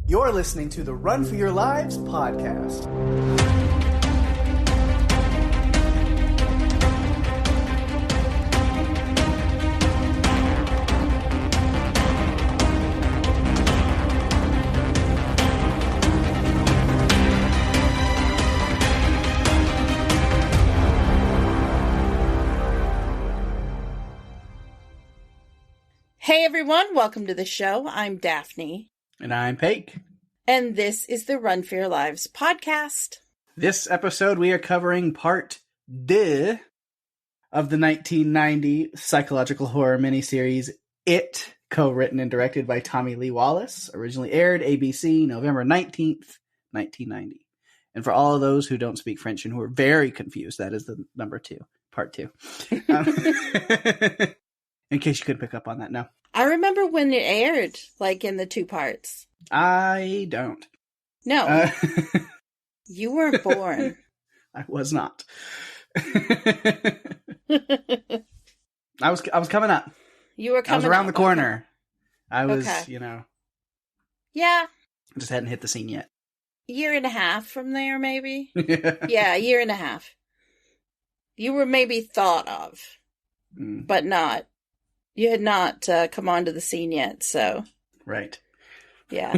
You're listening to the Run for Your Lives podcast. Hey everyone, welcome to the show. I'm Daphne. And I'm Pake. And this is the Run for Your Lives podcast. This episode we are covering part 2 of the 1990 psychological horror miniseries It, co-written and directed by Tommy Lee Wallace. Originally aired ABC November 19th, 1990. And for all of those who don't speak French and who are very confused, that is the number 2, part 2. In case you couldn't pick up on that, no. I remember when it aired, like in the 2 parts. I don't. No. You weren't born. I was not. I was coming up. You were coming up. I was around the corner. Okay. I was, Yeah. I just hadn't hit the scene yet. Year and a half from there, maybe? Yeah, a year and a half. You were maybe thought of, but not. You had not come onto the scene yet, so. Right. Yeah.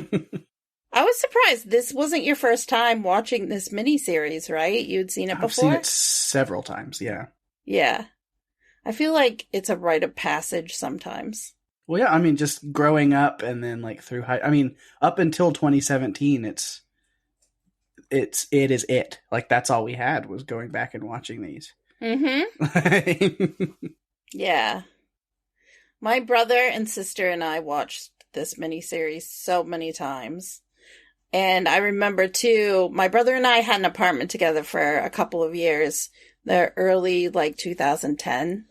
I was surprised. This wasn't your first time watching this miniseries, right? You'd seen it before? I've seen it several times, yeah. Yeah. I feel like it's a rite of passage sometimes. Well, yeah, I mean, just growing up and then like through up until 2017, it is it. Like, that's all we had was going back and watching these. Mm-hmm. Yeah. My brother and sister and I watched this miniseries so many times. And I remember, too, my brother and I had an apartment together for a couple of years. The early, 2010.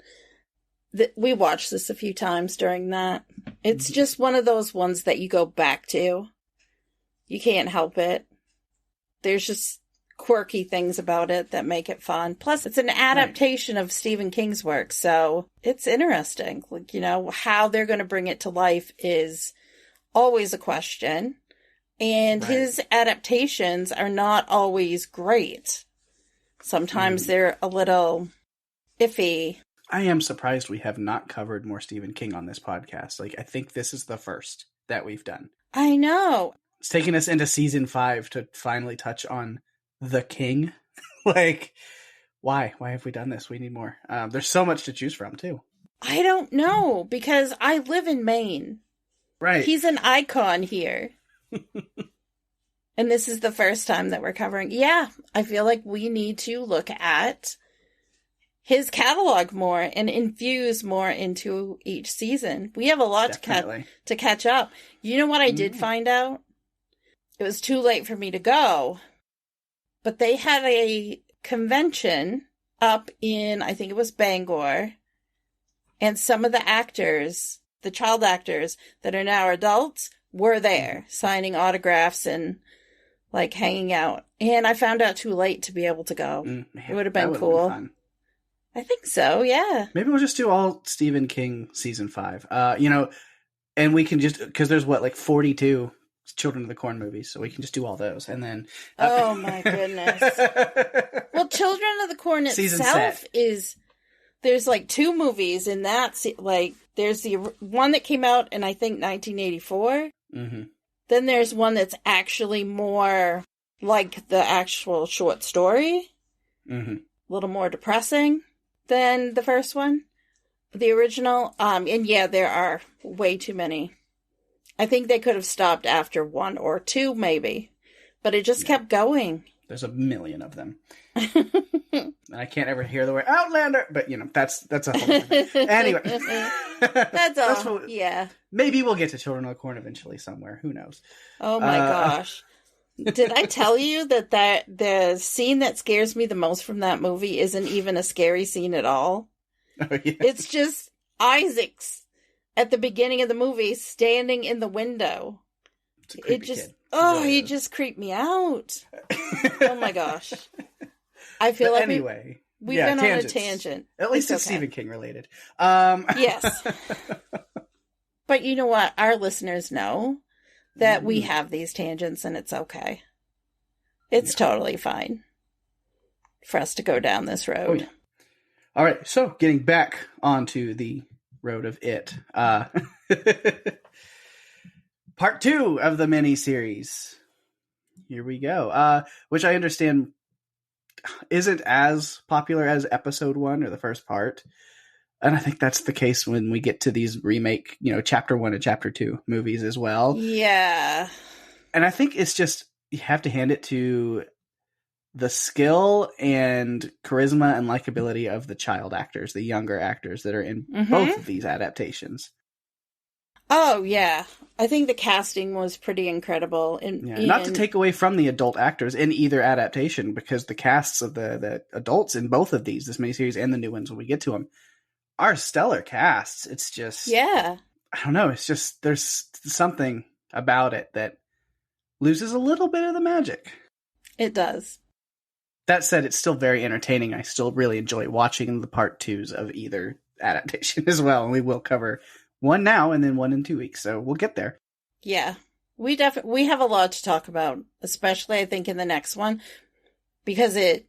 We watched this a few times during that. It's just one of those ones that you go back to. You can't help it. There's just quirky things about it that make it fun. Plus, it's an adaptation of Stephen King's work, so it's interesting. How they're going to bring it to life is always a question. And his adaptations are not always great. Sometimes they're a little iffy. I am surprised we have not covered more Stephen King on this podcast. I think this is the first that we've done. I know. It's taken us into season 5 to finally touch on the King. Why have we done this? We need more. There's so much to choose from too. I don't know, because I live in Maine. Right. He's an icon here. And this is the first time that we're covering. Yeah, I feel like we need to look at his catalog more and infuse more into each season. We have a lot to catch up. You know what I did find out? It was too late for me to go. But they had a convention up in, I think it was Bangor, and some of the actors, the child actors that are now adults, were there signing autographs and hanging out. And I found out too late to be able to go. It would have been cool. Been I think so, yeah. Maybe we'll just do all Stephen King season 5. And we can just, because there's 42 Children of the Corn movies, so we can just do all those, and then oh my goodness. Well, Children of the Corn itself is, there's 2 movies in that, there's the one that came out in I think 1984. Then there's one that's actually more like the actual short story, a little more depressing than the first one, the original. And yeah, there are way too many. I think they could have stopped after 1 or 2, maybe. But it just kept going. There's a million of them. And I can't ever hear the word Outlander, but, that's a whole thing. Anyway. That's all, yeah. Maybe we'll get to Children of the Corn eventually somewhere. Who knows? Oh, my gosh. Did I tell you that the scene that scares me the most from that movie isn't even a scary scene at all? Oh, yeah. It's just Isaac's at the beginning of the movie, standing in the window. It just, he just creeped me out. Oh my gosh. I feel like anyway, we've been on a tangent. At least it's Stephen King related. Yes. But you know what? Our listeners know that we have these tangents, and it's okay. It's totally fine for us to go down this road. Oh, yeah. All right, so getting back onto the road of It. Part 2 of the miniseries. Here we go. Which I understand isn't as popular as episode 1 or the first part. And I think that's the case when we get to these remake, chapter 1 and chapter 2 movies as well. Yeah. And I think it's just, you have to hand it to the skill and charisma and likability of the child actors, the younger actors that are in both of these adaptations. Oh, yeah. I think the casting was pretty incredible. Not to take away from the adult actors in either adaptation, because the casts of the adults in both of these, this miniseries and the new ones when we get to them, are stellar casts. It's just... Yeah. I don't know. It's just, there's something about it that loses a little bit of the magic. It does. That said, it's still very entertaining. I still really enjoy watching the part 2s of either adaptation as well. And we will cover one now and then one in 2 weeks. So we'll get there. Yeah. We have a lot to talk about, especially I think in the next one, because the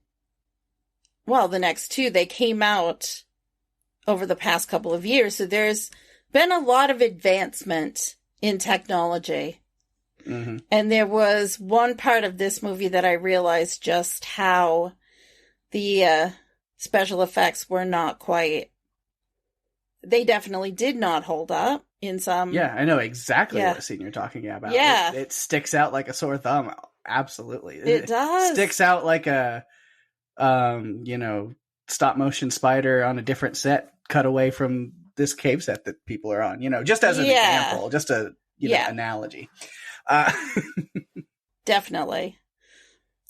next 2, they came out over the past couple of years. So there's been a lot of advancement in technology. Mm-hmm. And there was one part of this movie that I realized just how the special effects were not quite... They definitely did not hold up in some... Yeah, I know exactly what scene you're talking about. Yeah. It sticks out like a sore thumb. Absolutely. It does. Sticks out like a, stop motion spider on a different set cut away from this cave set that people are on, just as an example, just a analogy. Definitely.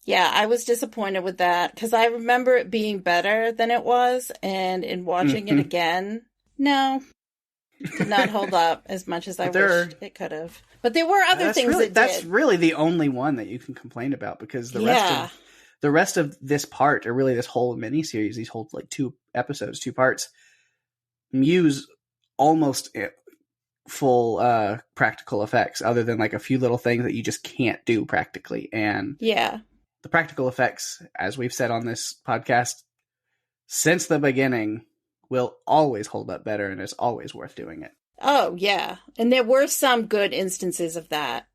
Yeah, I was disappointed with that because I remember it being better than it was, and in watching it again, no, did not hold up as much as I wished it could have. But there were other things that did. That's really the only one that you can complain about, because the rest of this part, or really this whole miniseries, these whole 2 episodes, 2 parts, use almost full practical effects, other than a few little things that you just can't do practically. And the practical effects, as we've said on this podcast since the beginning, will always hold up better, and it's always worth doing it. Oh yeah, and there were some good instances of that.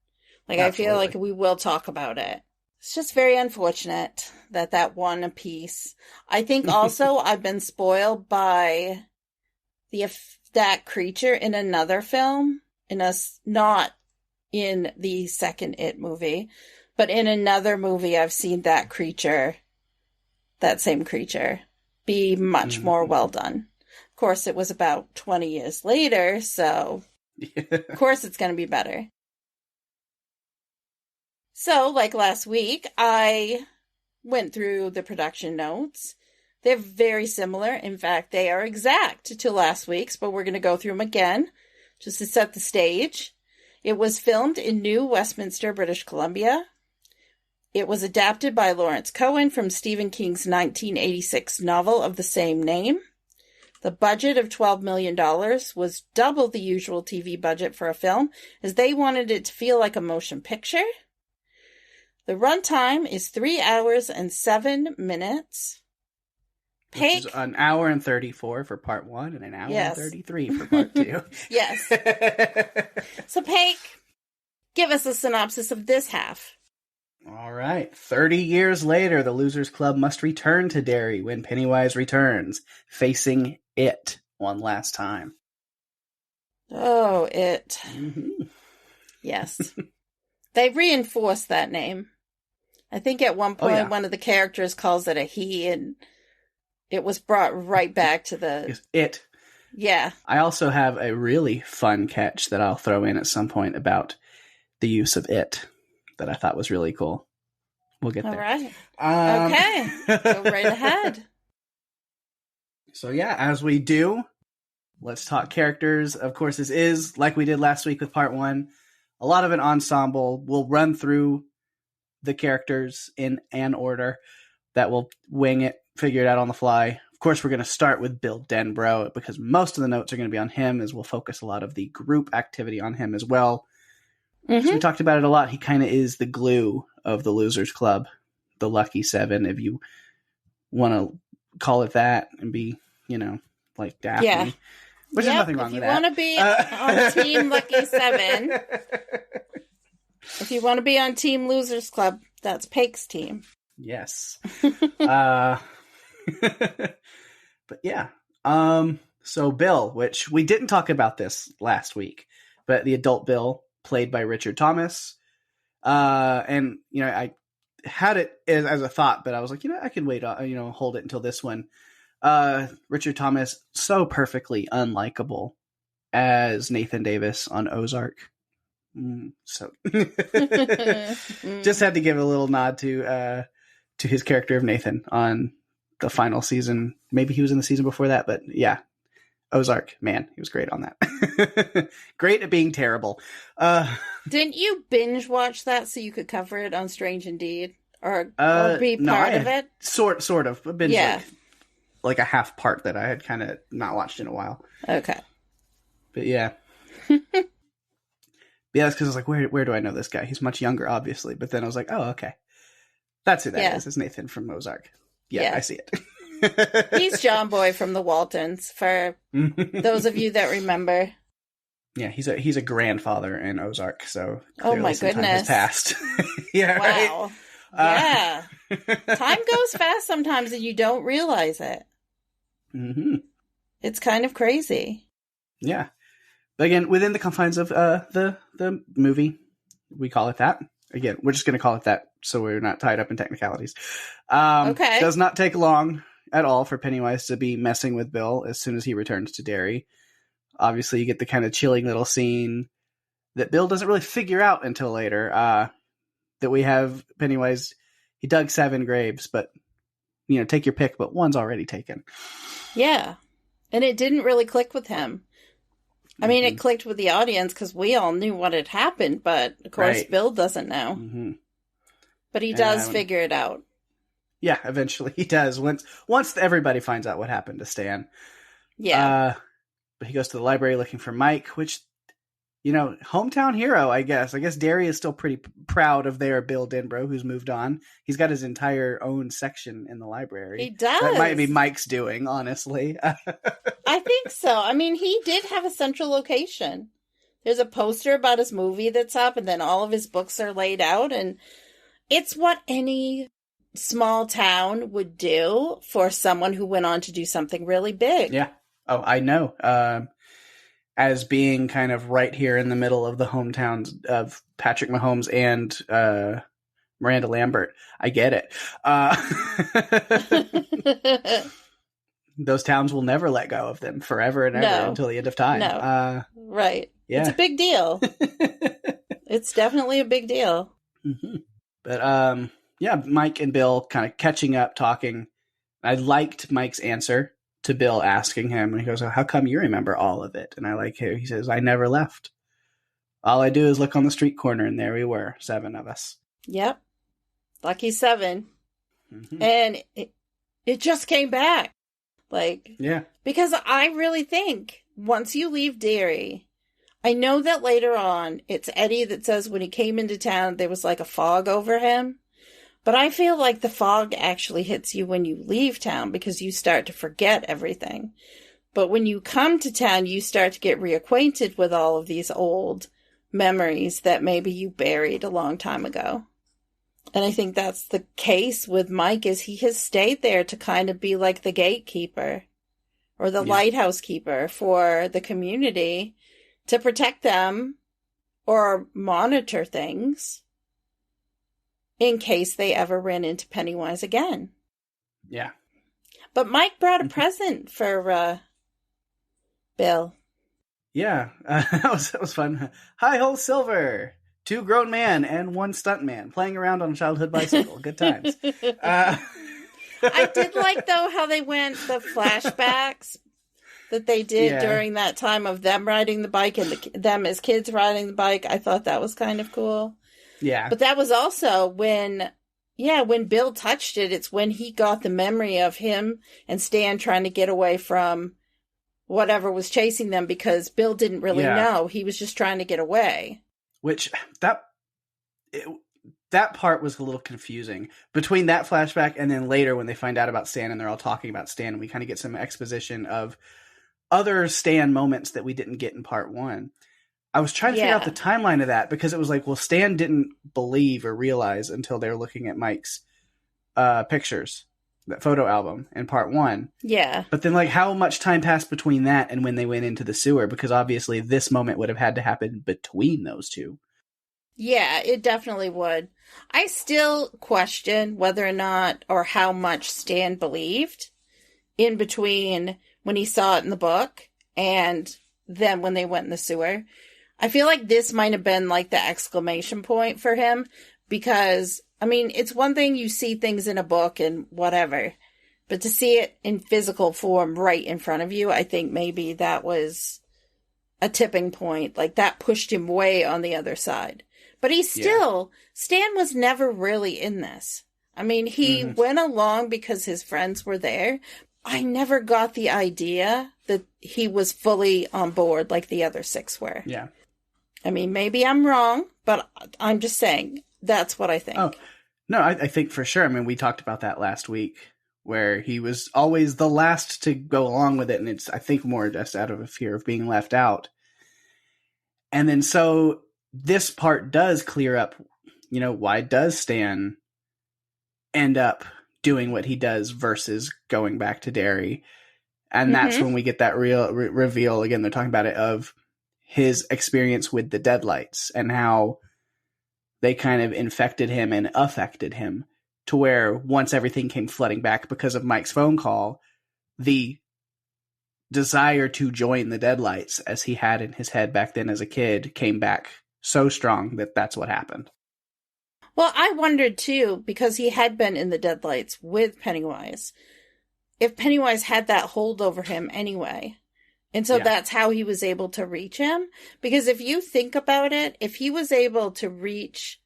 Absolutely. I feel like we will talk about it. It's just very unfortunate that one piece. I think also I've been spoiled by that creature in another film, not in the second It movie, but in another movie I've seen that same creature, be much more well done. Of course, it was about 20 years later, so of course it's going to be better. So, like last week, I went through the production notes. They're very similar. In fact, they are exact to last week's, but we're going to go through them again just to set the stage. It was filmed in New Westminster, British Columbia. It was adapted by Lawrence Cohen from Stephen King's 1986 novel of the same name. The budget of $12 million was double the usual TV budget for a film, as they wanted it to feel like a motion picture. The runtime is 3 hours and 7 minutes. Which is an hour and 34 for part 1 and an hour and 33 for part 2. Yes. So, Pake, give us a synopsis of this half. All right. 30 years later, the Losers Club must return to Derry when Pennywise returns, facing It one last time. Oh, It. Mm-hmm. Yes. They reinforced that name. I think at one point one of the characters calls it a he, and it was brought right back to the... It. Yeah. I also have a really fun catch that I'll throw in at some point about the use of it that I thought was really cool. We'll get there. All right. Okay. Go right ahead. So yeah, as we do, let's talk characters. Of course, this is, like we did last week with part 1, a lot of an ensemble. We'll run through the characters in an order that will wing it, figure it out on the fly. Of course, we're going to start with Bill Denbrough, because most of the notes are going to be on him, as we'll focus a lot of the group activity on him as well. So we talked about it a lot. He kind of is the glue of the Losers Club, the Lucky Seven, if you want to call it that, and be, like Daphne. Yeah. Which is nothing wrong with that. If you want to be on Team Lucky Seven, if you want to be on Team Losers Club, that's Pake's team. Yes. But yeah. So Bill, which we didn't talk about this last week, but the adult Bill, played by Richard Thomas. And, I had it as a thought, but I was like, I could wait, hold it until this one. Richard Thomas, so perfectly unlikable as Nathan Davis on Ozark. So just had to give a little nod to his character of Nathan on the final season. Maybe he was in the season before that, but yeah, Ozark, man, he was great on that. Great at being terrible. Didn't you binge watch that so you could cover it on Strange Indeed or be part of it? Sort of. I've been like a half part that I had kind of not watched in a while. Okay. But yeah. Yeah, that's because I was like, where do I know this guy? He's much younger, obviously. But then I was like, oh, okay. That's who that is. It's Nathan from Ozark. Yeah, I see it. He's John Boy from the Waltons, for those of you that remember. Yeah, he's a grandfather in Ozark, so oh my goodness, time has passed. Yeah, wow. Right? Yeah. Time goes fast sometimes and you don't realize it. Mm-hmm. It's kind of crazy. Yeah. But again, within the confines of the movie, we call it that. Again, we're just going to call it that so we're not tied up in technicalities. Okay. Does not take long at all for Pennywise to be messing with Bill as soon as he returns to Derry. Obviously, you get the kind of chilling little scene that Bill doesn't really figure out until later. That we have Pennywise, he dug 7 graves, but, take your pick, but one's already taken. Yeah. And it didn't really click with him. I mean, it clicked with the audience because we all knew what had happened, but of course Bill doesn't know. Mm-hmm. But he does figure it out. Yeah, eventually he does. Once everybody finds out what happened to Stan. Yeah. But he goes to the library looking for Mike, which, hometown hero, I guess. I guess Derry is still pretty proud of their Bill Denbrough, who's moved on. He's got his entire own section in the library. He does. That might be Mike's doing, honestly. I think so. I mean, he did have a central location. There's a poster about his movie that's up, and then all of his books are laid out, and it's what any small town would do for someone who went on to do something really big. Yeah. Oh, I know. As being kind of right here in the middle of the hometowns of Patrick Mahomes and Miranda Lambert. I get it. Those towns will never let go of them forever and ever until the end of time. No. Right. Yeah. It's a big deal. It's definitely a big deal. Mm-hmm. But Mike and Bill kind of catching up, talking. I liked Mike's answer to Bill asking him, and he goes, oh, how come you remember all of it? And I like how he says, I never left. All I do is look on the street corner, and there we were, 7 of us. Yep. Lucky 7. Mm-hmm. And it just came back. Because I really think once you leave Derry, I know that later on, it's Eddie that says when he came into town, there was like a fog over him. But I feel like the fog actually hits you when you leave town because you start to forget everything. But when you come to town, you start to get reacquainted with all of these old memories that maybe you buried a long time ago. And I think that's the case with Mike, is he has stayed there to kind of be like the gatekeeper or the lighthouse keeper for the community to protect them or monitor things in case they ever ran into Pennywise again. Yeah. But Mike brought a present for Bill. Yeah, that was fun. Hi-ho Silver! 2 grown men and 1 stunt man playing around on a childhood bicycle. Good times. I did like, though, how they went, the flashbacks that they did during that time of them riding the bike and them as kids riding the bike. I thought that was kind of cool. Yeah. But that was also when Bill touched it, it's when he got the memory of him and Stan trying to get away from whatever was chasing them because Bill didn't really know. He was just trying to get away. Which that part was a little confusing between that flashback and then later when they find out about Stan and they're all talking about Stan, and we kind of get some exposition of other Stan moments that we didn't get in part 1. I was trying to figure out the timeline of that because it was like, well, Stan didn't believe or realize until they were looking at Mike's pictures, that photo album in part 1. Yeah. But then, like, how much time passed between that and when they went into the sewer? Because obviously this moment would have had to happen between those two. Yeah, it definitely would. I still question whether or not or how much Stan believed in between when he saw it in the book and then when they went in the sewer. I feel like this might have been like the exclamation point for him because, I mean, it's one thing you see things in a book and whatever, but to see it in physical form right in front of you, I think maybe that was a tipping point. Like that pushed him way on the other side. But he still, Stan was never really in this. I mean, he went along because his friends were there. I never got the idea that he was fully on board like the other 6 were. Yeah. I mean, maybe I'm wrong, but I'm just saying that's what I think. Oh, no, I think for sure. I mean, we talked about that last week where he was always the last to go along with it. And it's, I think, more just out of a fear of being left out. And then so this part does clear up, you know, why does Stan end up doing what he does versus going back to Derry? And that's when we get that real reveal, again, they're talking about it, of his experience with the Deadlights and how they kind of infected him and affected him to where once everything came flooding back because of Mike's phone call, the desire to join the Deadlights as he had in his head back then as a kid came back so strong that that's what happened. Well, I wondered too, because he had been in the Deadlights with Pennywise, if Pennywise had that hold over him anyway. And so that's how he was able to reach him. Because if you think about it, if he was able to reach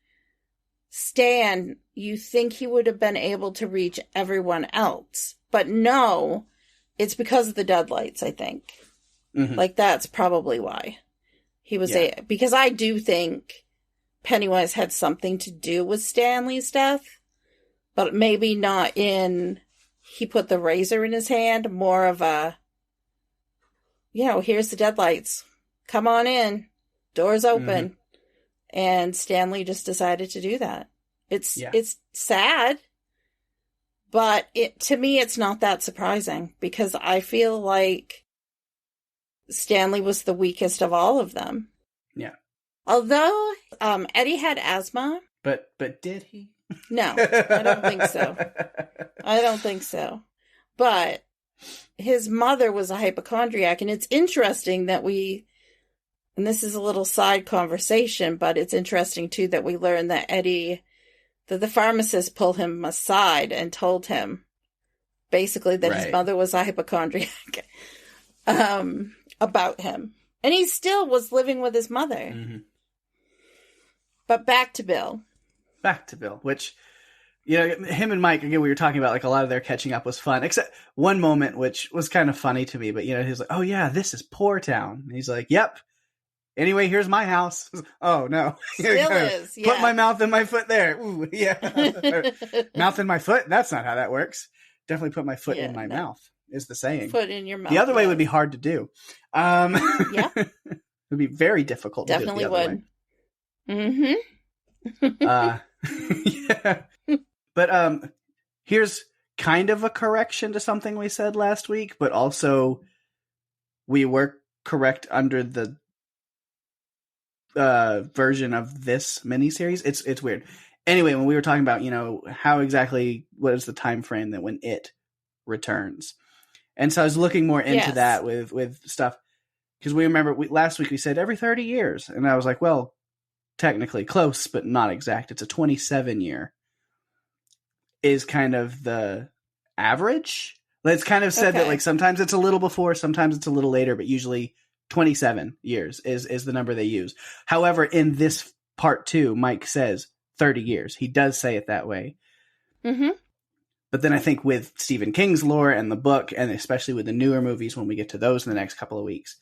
Stan, you think he would have been able to reach everyone else. But no, it's because of the Deadlights, I think. Like, that's probably why. He was because I do think Pennywise had something to do with Stanley's death, but maybe not in, he put the razor in his hand, more of a, you know, here's the Deadlights. Come on in. Doors open. And Stanley just decided to do that. It's sad, but to me, it's not that surprising because I feel like Stanley was the weakest of all of them. Yeah. Although Eddie had asthma. But did he? No, I don't think so. I don't think so. But his mother was a hypochondriac, and it's interesting that and this is a little side conversation, but it's interesting too that we learned that that the pharmacist pulled him aside and told him basically that his mother was a hypochondriac. About him. And he still was living with his mother. But back to Bill. Which, you know, him and Mike, again, we were talking about, like, a lot of their catching up was fun, except one moment, which was kind of funny to me, but, you know, he's like, oh yeah, this is Poor Town. And he's like, yep. Anyway, here's my house. Oh no. Still is, yeah. Put my mouth and my foot there. Ooh, yeah. Mouth in my foot? That's not how that works. Definitely put my foot in my mouth. Is the saying. Foot in your mouth. The other way would be hard to do. Yeah. It would be very difficult Definitely to do it the would. other way. Yeah. But here's kind of a correction to something we said last week, but also we were correct under the version of this miniseries. It's weird. Anyway, when we were talking about, you know, what is the time frame that when it returns. And so I was looking more into that with stuff. Because we remember last week we said every 30 years. And I was like, well, technically close, but not exact. It's a 27-year is kind of the average. It's kind of said that, like, sometimes it's a little before, sometimes it's a little later, but usually 27 years is the number they use. However, in this part 2, Mike says 30 years. He does say it that way. But then I think with Stephen King's lore and the book, and especially with the newer movies, when we get to those in the next couple of weeks,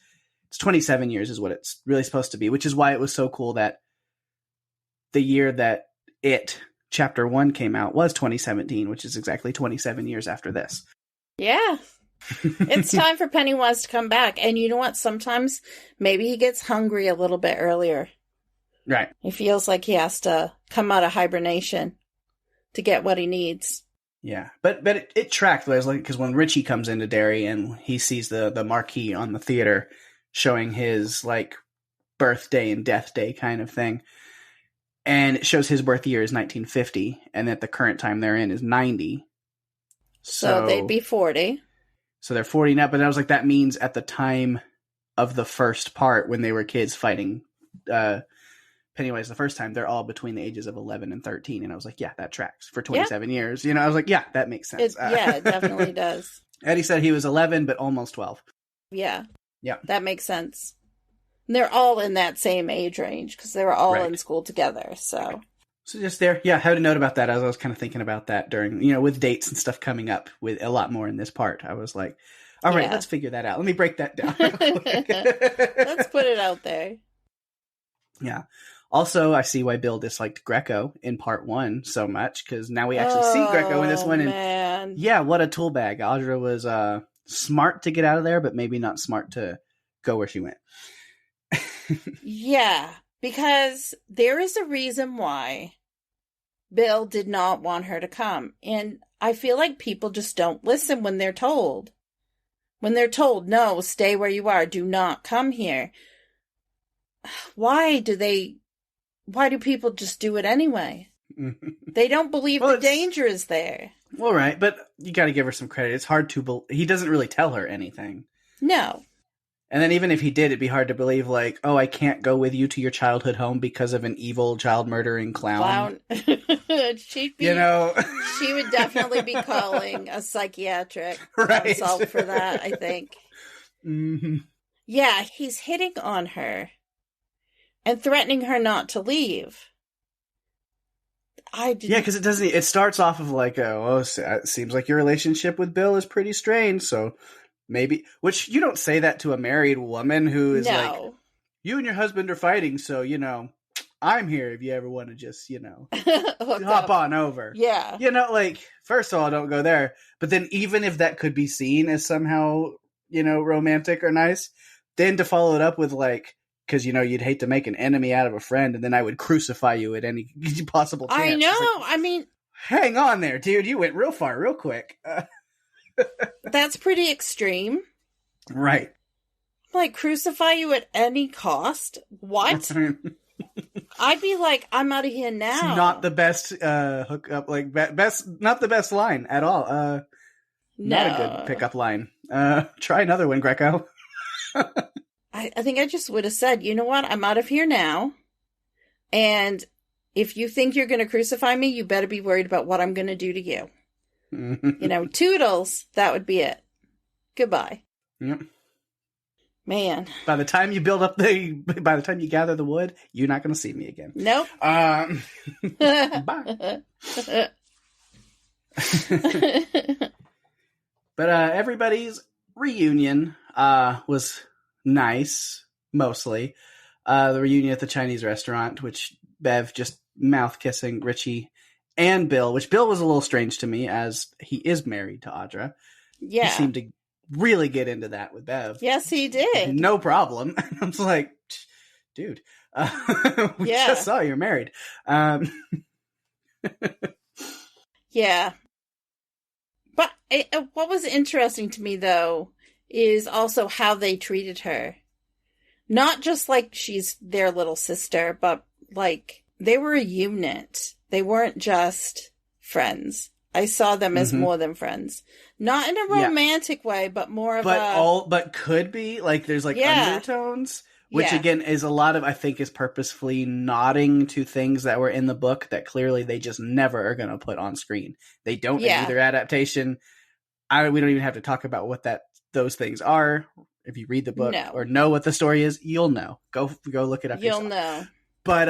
it's 27 years is what it's really supposed to be, which is why it was so cool that the year that It Chapter 1 came out was 2017, which is exactly 27 years after this. Yeah. It's time for Pennywise to come back. And you know what? Sometimes maybe he gets hungry a little bit earlier. Right. He feels like he has to come out of hibernation to get what he needs. Yeah. But it tracked, because when Richie comes into Derry and he sees the marquee on the theater showing his like birthday and death day kind of thing. And it shows his birth year is 1950 and that the current time they're in is 90. So they'd be 40. So they're 40 now, but I was like, that means at the time of the first part when they were kids fighting Pennywise the first time, they're all between the ages of 11 and 13. And I was like, yeah, that tracks for 27 years. You know, I was like, yeah, that makes sense. It definitely does. Eddie said he was 11, but almost 12. Yeah. Yeah. That makes sense. And they're all in that same age range because they were all in school together. So just there. Yeah, I had a note about that as I was kind of thinking about that during, with dates and stuff coming up with a lot more in this part. I was like, all right, let's figure that out. Let me break that down real quick. Let's put it out there. Yeah. Also, I see why Bill disliked Greco in part 1 so much, because now we actually see Greco in this one. And man. Yeah, what a tool bag. Audra was smart to get out of there, but maybe not smart to go where she went. Yeah, because there is a reason why Bill did not want her to come. And I feel like people just don't listen when they're told. When they're told, no, stay where you are, do not come here. Why do people just do it anyway? They don't believe the danger is there. All right, but you got to give her some credit. It's hard to he doesn't really tell her anything. No. And then even if he did, it'd be hard to believe, like, oh, I can't go with you to your childhood home because of an evil child-murdering clown. She would definitely be calling a psychiatric consult for that, I think. Mm-hmm. Yeah, he's hitting on her and threatening her not to leave. Yeah, because it starts off of like, it seems like your relationship with Bill is pretty strained, so... Maybe, which you don't say that to a married woman who is like, you and your husband are fighting, so, I'm here if you ever want to just, hop on over. Yeah. First of all, don't go there. But then even if that could be seen as somehow, romantic or nice, then to follow it up with like, because, you'd hate to make an enemy out of a friend, and then I would crucify you at any possible chance. I know. Like, I mean, hang on there, dude. You went real far, real quick. That's pretty extreme. Right. Like, crucify you at any cost? What? I'd be like, I'm out of here now. It's not the best hookup, like, not the best line at all. Not a good pickup line. Try another one, Greco. I think I just would have said, you know what? I'm out of here now. And if you think you're going to crucify me, you better be worried about what I'm going to do to you. Toodles, that would be it. Goodbye. Yep. Man. By the time you by the time you gather the wood, you're not going to see me again. Nope. Bye. But everybody's reunion was nice, mostly. The reunion at the Chinese restaurant, which Bev just mouth kissing Richie and Bill, which Bill was a little strange to me as he is married to Audra. Yeah. He seemed to really get into that with Bev. Yes, he did. No problem. I was like, dude, we just saw you're married. Yeah. But what was interesting to me, though, is also how they treated her. Not just like she's their little sister, but like they were a unit. They weren't just friends. I saw them as more than friends. Not in a romantic way, but more of but could be. Like, there's like undertones, which again is a lot of, I think, is purposefully nodding to things that were in the book that clearly they just never are going to put on screen. They don't in either adaptation. We don't even have to talk about what those things are. If you read the book or know what the story is, you'll know. Go look it up yourself. You'll know. But,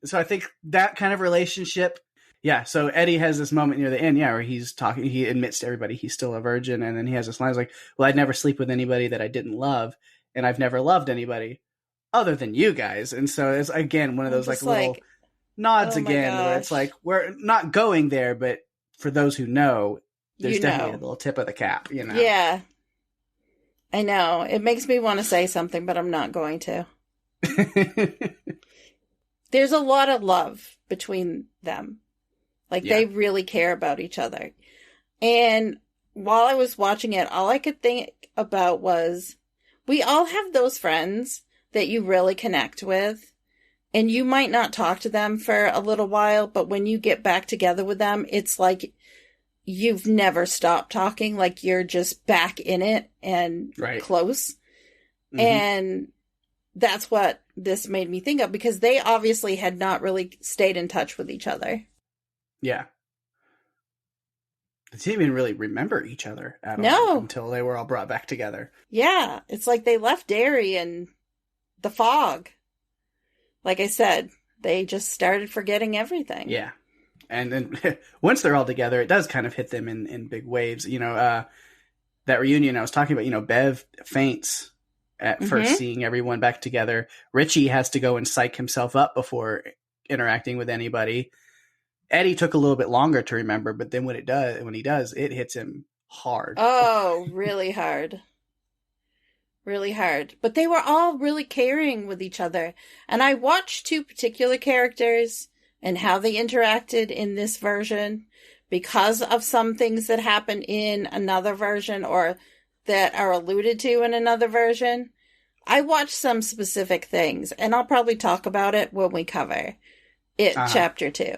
so I think that kind of relationship, so Eddie has this moment near the end, where he's talking, he admits to everybody he's still a virgin, and then he has this line, like, well, I'd never sleep with anybody that I didn't love, and I've never loved anybody other than you guys. And so it's, again, one of those, like, little nods Oh my again, where it's gosh. like, we're not going there, but for those who know, there's You definitely a know. little tip of the cap, you know? Yeah, I know. It makes me want to say something, but I'm not going to. There's a lot of love between them. Like, Yeah. they really care about each other. And while I was watching it, all I could think about was, we all have those friends that you really connect with. And you might not talk to them for a little while, but when you get back together with them, it's like you've never stopped talking. Like, you're just back in it and Right. close. Mhm. And that's what this made me think of, because they obviously had not really stayed in touch with each other. Yeah. They didn't even really remember each other at No. all until they were all brought back together. Yeah, it's like they left Derry in the fog. Like I said, they just started forgetting everything. Yeah. And then once they're all together, it does kind of hit them in big waves. You know, that reunion I was talking about, you know, Bev faints at first seeing everyone back together. Richie has to go and psych himself up before interacting with anybody. Eddie took a little bit longer to remember, but then when he does, it hits him hard. Oh, really hard. Really hard. But they were all really caring with each other. And I watched two particular characters and how they interacted in this version because of some things that happen in another version or that are alluded to in another version. I watched some specific things, and I'll probably talk about it when we cover it, chapter 2.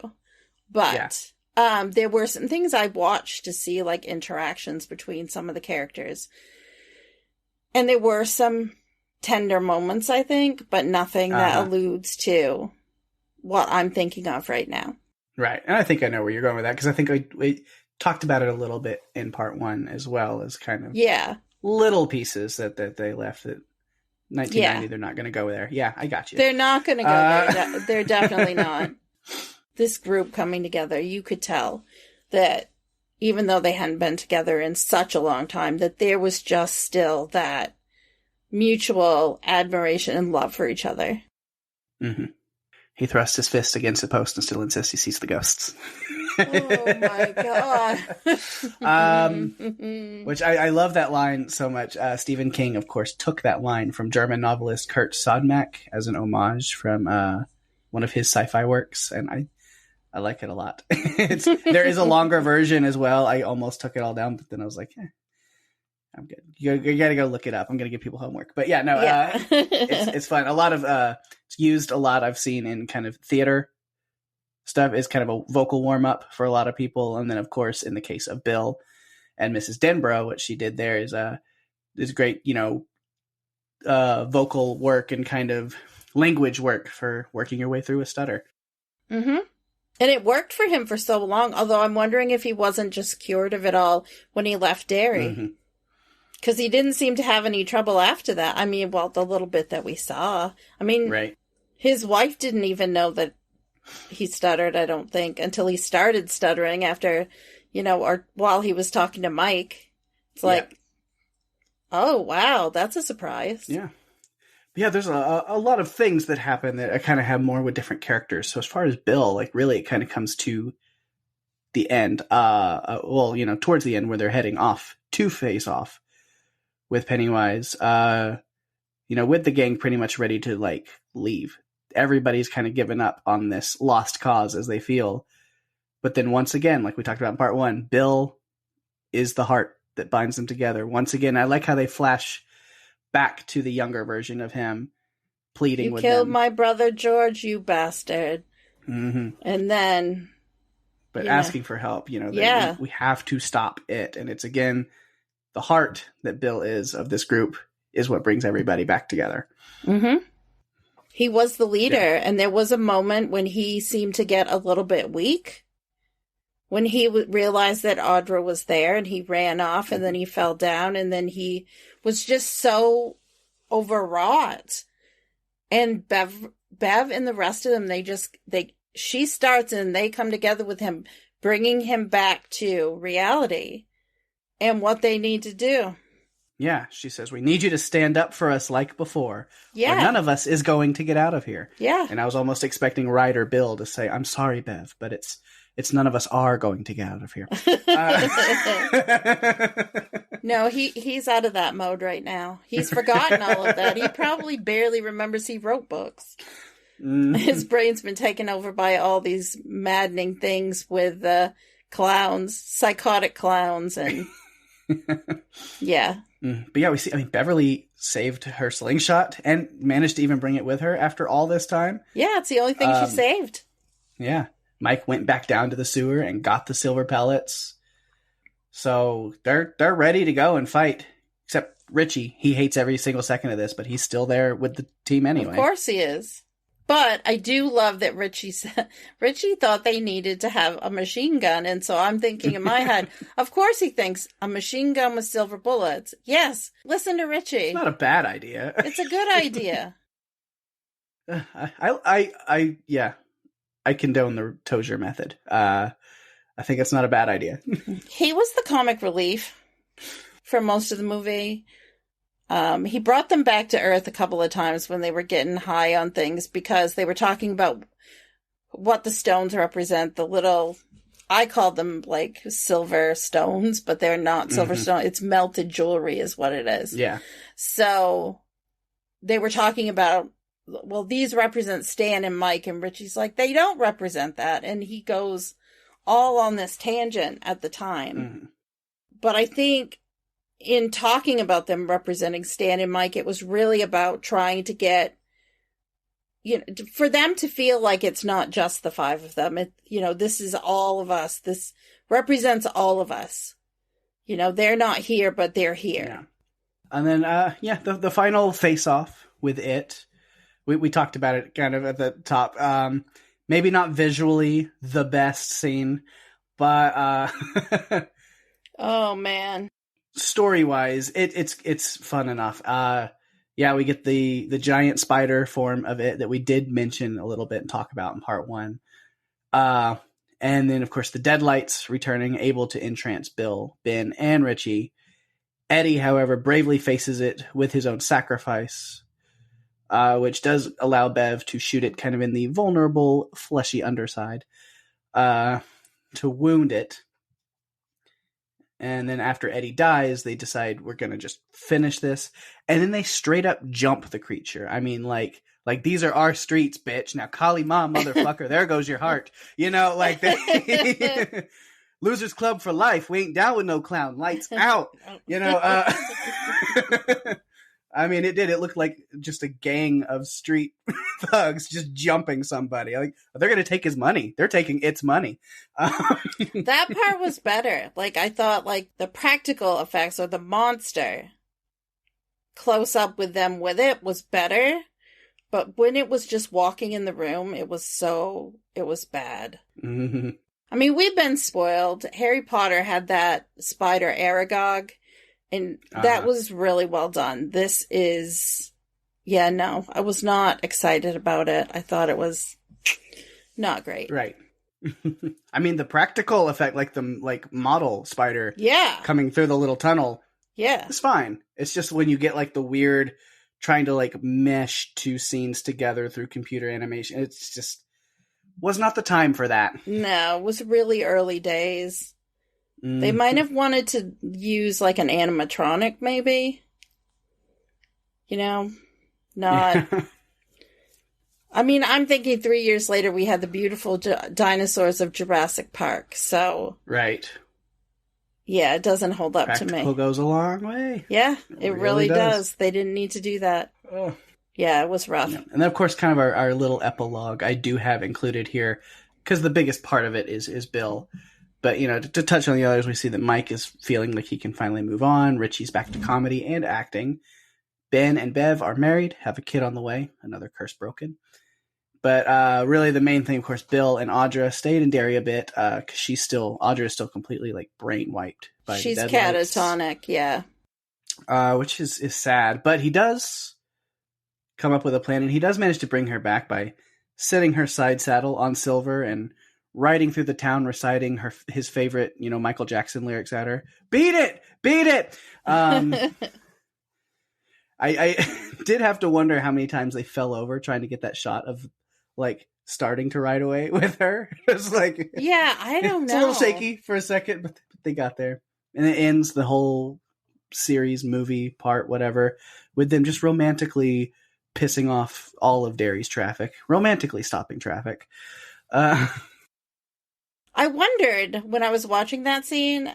But there were some things I watched to see, like, interactions between some of the characters. And there were some tender moments, I think, but nothing that alludes to what I'm thinking of right now. Right. And I think I know where you're going with that, because I think we talked about it a little bit in part 1 as well, as kind of little pieces that they left that 1990, they're not going to go there. Yeah, I got you. They're not going to go there. They're definitely not. This group coming together, you could tell that even though they hadn't been together in such a long time, that there was just still that mutual admiration and love for each other. Mm-hmm. He thrusts his fist against the post and still insists he sees the ghosts. Oh my god. Which I love that line so much. Stephen King, of course, took that line from German novelist Kurt Sodmak as an homage from one of his sci-fi works, and I like it a lot. There is a longer version as well. I almost took it all down, but then I was like, I'm good. You got to go look it up. I'm going to give people homework. But yeah, no, it's fun. A lot of it's used a lot. I've seen in kind of theater stuff is kind of a vocal warm up for a lot of people, and then of course in the case of Bill and Mrs. Denbrough, what she did there is great. You know, vocal work and kind of language work for working your way through a stutter. Mm-hmm. And it worked for him for so long, although I'm wondering if he wasn't just cured of it all when he left Derry. Because he didn't seem to have any trouble after that. I mean, well, the little bit that we saw. I mean, his wife didn't even know that he stuttered, I don't think, until he started stuttering after, you know, or while he was talking to Mike. It's like, oh, wow, that's a surprise. Yeah. Yeah, there's a lot of things that happen that I kind of have more with different characters. So as far as Bill, like really it kind of comes to the end. Well, you know, towards the end where they're heading off to face off with Pennywise. You know, with the gang pretty much ready to like leave. Everybody's kind of given up on this lost cause as they feel. But then once again, like we talked about in part 1, Bill is the heart that binds them together. Once again, I like how they flash back to the younger version of him pleading with them. You killed my brother George, you bastard. Mm-hmm. And then... But asking for help, you know, we have to stop it. And it's, again, the heart that Bill is of this group is what brings everybody back together. Mm-hmm. He was the leader, and there was a moment when he seemed to get a little bit weak. When he realized that Audra was there, and he ran off, and then he fell down, and then he was just so overwrought. And Bev and the rest of them, she starts and they come together with him, bringing him back to reality and what they need to do. Yeah, she says, we need you to stand up for us like before. Yeah. Or none of us is going to get out of here. Yeah. And I was almost expecting Ryder Bill to say, I'm sorry, Bev, but it's none of us are going to get out of here. No, he's out of that mode right now. He's forgotten all of that. He probably barely remembers he wrote books. His brain's been taken over by all these maddening things with clowns, psychotic clowns, and yeah. But yeah, we see, Beverly saved her slingshot and managed to even bring it with her after all this time. Yeah, it's the only thing she saved. Yeah. Mike went back down to the sewer and got the silver pellets. So they're ready to go and fight. Except Richie, he hates every single second of this, but he's still there with the team anyway. Of course he is. But I do love that Richie thought they needed to have a machine gun. And so I'm thinking in my head, of course he thinks a machine gun with silver bullets. Yes, listen to Richie. It's not a bad idea. It's a good idea. I condone the Tozier method. I think it's not a bad idea. He was the comic relief for most of the movie. He brought them back to Earth a couple of times when they were getting high on things because they were talking about what the stones represent. The little, I call them like silver stones, but they're not silver stone. It's melted jewelry is what it is. Yeah. So they were talking about, well, these represent Stan and Mike, and Richie's like, they don't represent that. And he goes all on this tangent at the time. But I think in talking about them representing Stan and Mike, it was really about trying to get, for them to feel like it's not just the five of them. This is all of us. This represents all of us. They're not here, but they're here. Yeah. And then, the final face-off with it. We talked about it kind of at the top. Maybe not visually the best scene, but oh man. Story-wise, it's fun enough. We get the giant spider form of it that we did mention a little bit and talk about in part 1. And then, of course, the Deadlights returning, able to entrance Bill, Ben, and Richie. Eddie, however, bravely faces it with his own sacrifice, which does allow Bev to shoot it kind of in the vulnerable, fleshy underside to wound it. And then after Eddie dies, they decide we're going to just finish this. And then they straight up jump the creature. I mean, like these are our streets, bitch. Now, Kali Ma, motherfucker, there goes your heart. They... Losers Club for life. We ain't down with no clown. Lights out. It looked like just a gang of street thugs just jumping somebody. Like, they're going to take his money. They're taking its money. That part was better. I thought, the practical effects or the monster close up with them with it was better. But when it was just walking in the room, it was bad. Mm-hmm. We've been spoiled. Harry Potter had that spider Aragog. And that was really well done. This is, I was not excited about it. I thought it was not great. Right. The practical effect, the model spider coming through the little tunnel, it's fine. It's just when you get the weird trying to mesh two scenes together through computer animation, it's just was not the time for that. No, it was really early days. They might have wanted to use an animatronic, maybe. Not. Yeah. I'm thinking 3 years later we had the beautiful dinosaurs of Jurassic Park, so. Right. Yeah, it doesn't hold up to me. Practical goes a long way. Yeah, it really does. They didn't need to do that. Oh. Yeah, it was rough. Yeah. And then, of course, kind of our little epilogue I do have included here, because the biggest part of it is Bill. But, to touch on the others, we see that Mike is feeling like he can finally move on. Richie's back to comedy and acting. Ben and Bev are married, have a kid on the way, another curse broken. But really the main thing, of course, Bill and Audra stayed in Derry a bit, because Audra is still completely, brain wiped by She's the Deadlights. catatonic, yeah. Which is sad. But he does come up with a plan, and he does manage to bring her back by setting her side saddle on Silver and riding through the town reciting his favorite, Michael Jackson lyrics at her. Beat it! Beat it! I did have to wonder how many times they fell over trying to get that shot of like starting to ride away with her. It's like, yeah, I don't know. It's a little shaky for a second, but they got there. And it ends the whole series, movie, part, whatever, with them just romantically pissing off all of Derry's traffic, romantically stopping traffic. I wondered when I was watching that scene,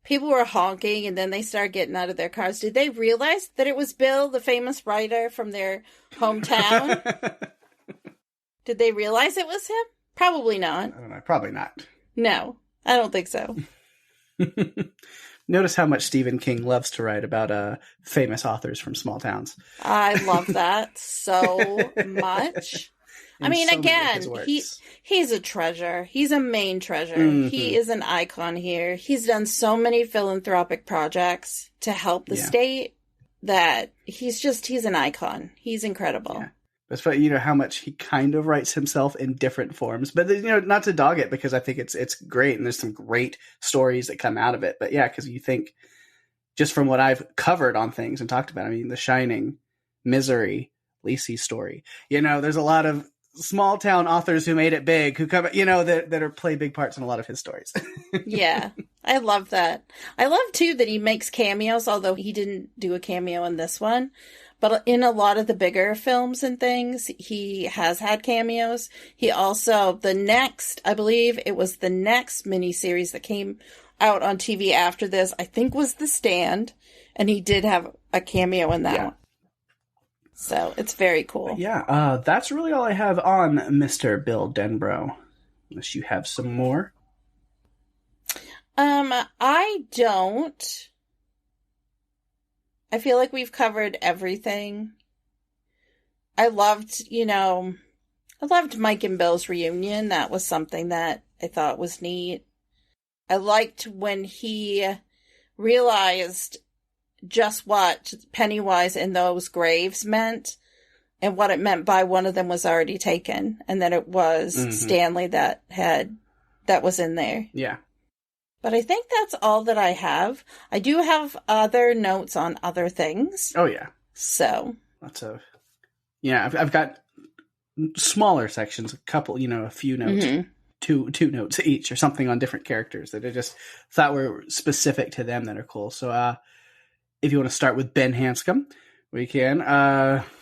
people were honking and then they started getting out of their cars. Did they realize that it was Bill, the famous writer from their hometown? Did they realize it was him? Probably not. I don't know. Probably not. No, I don't think so. Notice how much Stephen King loves to write about famous authors from small towns. I love that so much. I mean, so again, he's a treasure. He's a main treasure. Mm-hmm. He is an icon here. He's done so many philanthropic projects to help the state that he's an icon. He's incredible. Yeah. It's funny, how much he kind of writes himself in different forms, but not to dog it, because I think it's great, and there's some great stories that come out of it. But yeah, because you think, just from what I've covered on things and talked about, I mean, The Shining, Misery, Lacey's Story, there's a lot of small town authors who made it big, who come, that are play big parts in a lot of his stories. Yeah, I love that. I love too that he makes cameos, although he didn't do a cameo in this one. But in a lot of the bigger films and things, he has had cameos. He also, I believe it was the next miniseries that came out on TV after this, I think was The Stand. And he did have a cameo in that one. So it's very cool. Yeah, that's really all I have on Mr. Bill Denbrough. Unless you have some more. I don't. I feel like we've covered everything. I loved Mike and Bill's reunion. That was something that I thought was neat. I liked when he realized just what Pennywise in those graves meant, and what it meant by one of them was already taken, and that it was Stanley that was in there. Yeah. But I think that's all that I have. I do have other notes on other things. Oh, yeah. So. Lots of... Yeah, I've got smaller sections, a few notes, two notes each or something on different characters that I just thought were specific to them that are cool. So if you want to start with Ben Hanscom, we can.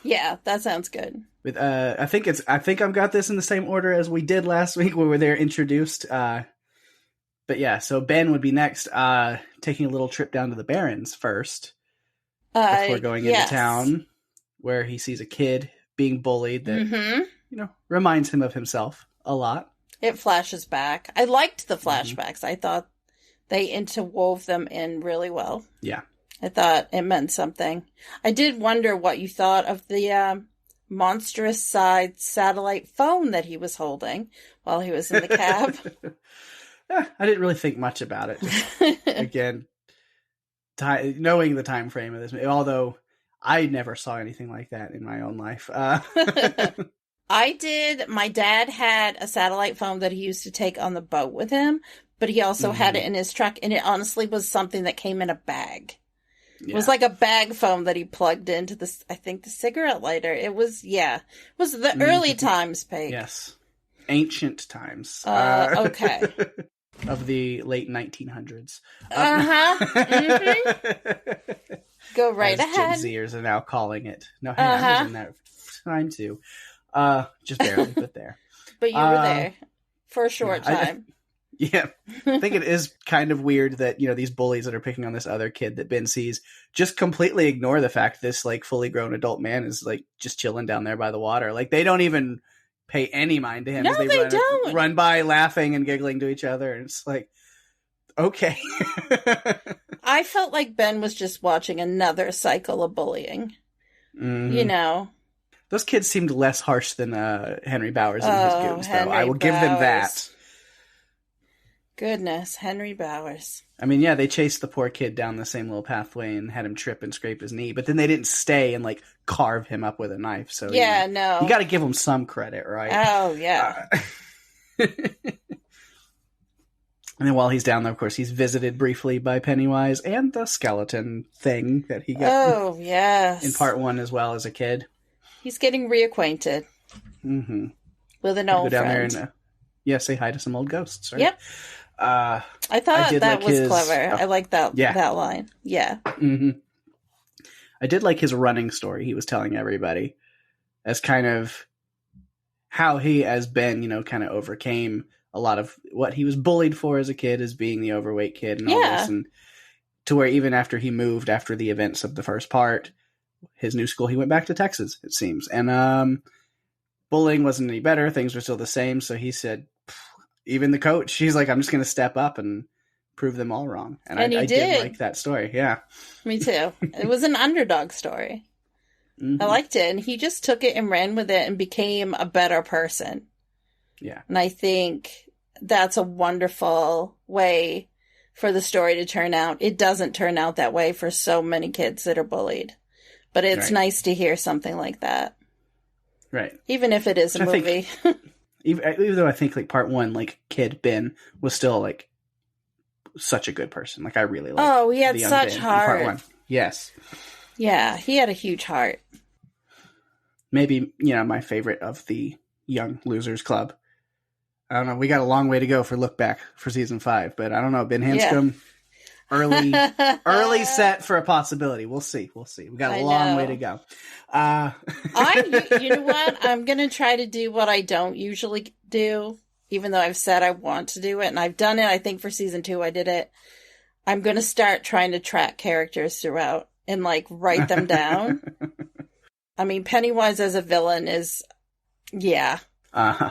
Yeah, that sounds good. With I think I've got this in the same order as we did last week where they're introduced. But yeah, so Ben would be next, taking a little trip down to the Barrens first before going into town, where he sees a kid being bullied that, reminds him of himself a lot. It flashes back. I liked the flashbacks. I thought they interwove them in really well. Yeah. I thought it meant something. I did wonder what you thought of the monstrous side satellite phone that he was holding while he was in the cab. I didn't really think much about it. Just, again, knowing the time frame of this, although I never saw anything like that in my own life. I did. My dad had a satellite phone that he used to take on the boat with him, but he also had it in his truck, and it honestly was something that came in a bag. Yeah. It was like a bag phone that he plugged into the cigarette lighter. It was the early times, Pake. Yes. Ancient times. Okay. Of the late 1900s. Go right ahead. Gen Zers are now calling it. No, I was in that time too. Just barely, but there. But you were there for a short time. I think it is kind of weird that, these bullies that are picking on this other kid that Ben sees just completely ignore the fact this fully grown adult man is just chilling down there by the water. They don't even pay any mind to him. No, they don't. Run by laughing and giggling to each other. And it's okay. I felt like Ben was just watching another cycle of bullying. Those kids seemed less harsh than Henry Bowers and his goons, though. I will give them that. Goodness, Henry Bowers. I mean, yeah, they chased the poor kid down the same little pathway and had him trip and scrape his knee, but then they didn't stay and carve him up with a knife. So no, you got to give them some credit, right? Oh yeah. And then while he's down there, of course, he's visited briefly by Pennywise and the skeleton thing that he got Oh, yes. in part 1 as well as a kid. He's getting reacquainted with an old go down friend. there and say hi to some old ghosts, right? Yep. I thought that was clever. I like that line. Yeah. Mm-hmm. I did like his running story he was telling everybody as kind of how he, as Ben, kind of overcame a lot of what he was bullied for as a kid, as being the overweight kid and all this, and to where even after he moved after the events of the first part, his new school, he went back to Texas, it seems. And bullying wasn't any better. Things were still the same. So he said, even the coach, he's like, I'm just going to step up and prove them all wrong. And I did like that story. Yeah. Me too. It was an underdog story. I liked it. And he just took it and ran with it and became a better person. Yeah. And I think that's a wonderful way for the story to turn out. It doesn't turn out that way for so many kids that are bullied. But it's nice to hear something like that. Right. Even if it is a movie. Even though I think like part 1, like kid Ben was still like such a good person. Like I really liked he had such Ben heart. In part 1. Yes. Yeah, he had a huge heart. Maybe, my favorite of the Young Losers Club. I don't know. We got a long way to go for look back for season 5, but I don't know. Ben Hanscom, early set for a possibility. We'll see. We got a long way to go. You know what? I'm going to try to do what I don't usually do, even though I've said I want to do it, and I've done it. I think for season 2, I did it. I'm going to start trying to track characters throughout and like write them down. I mean, Pennywise as a villain is, yeah. Uh-huh.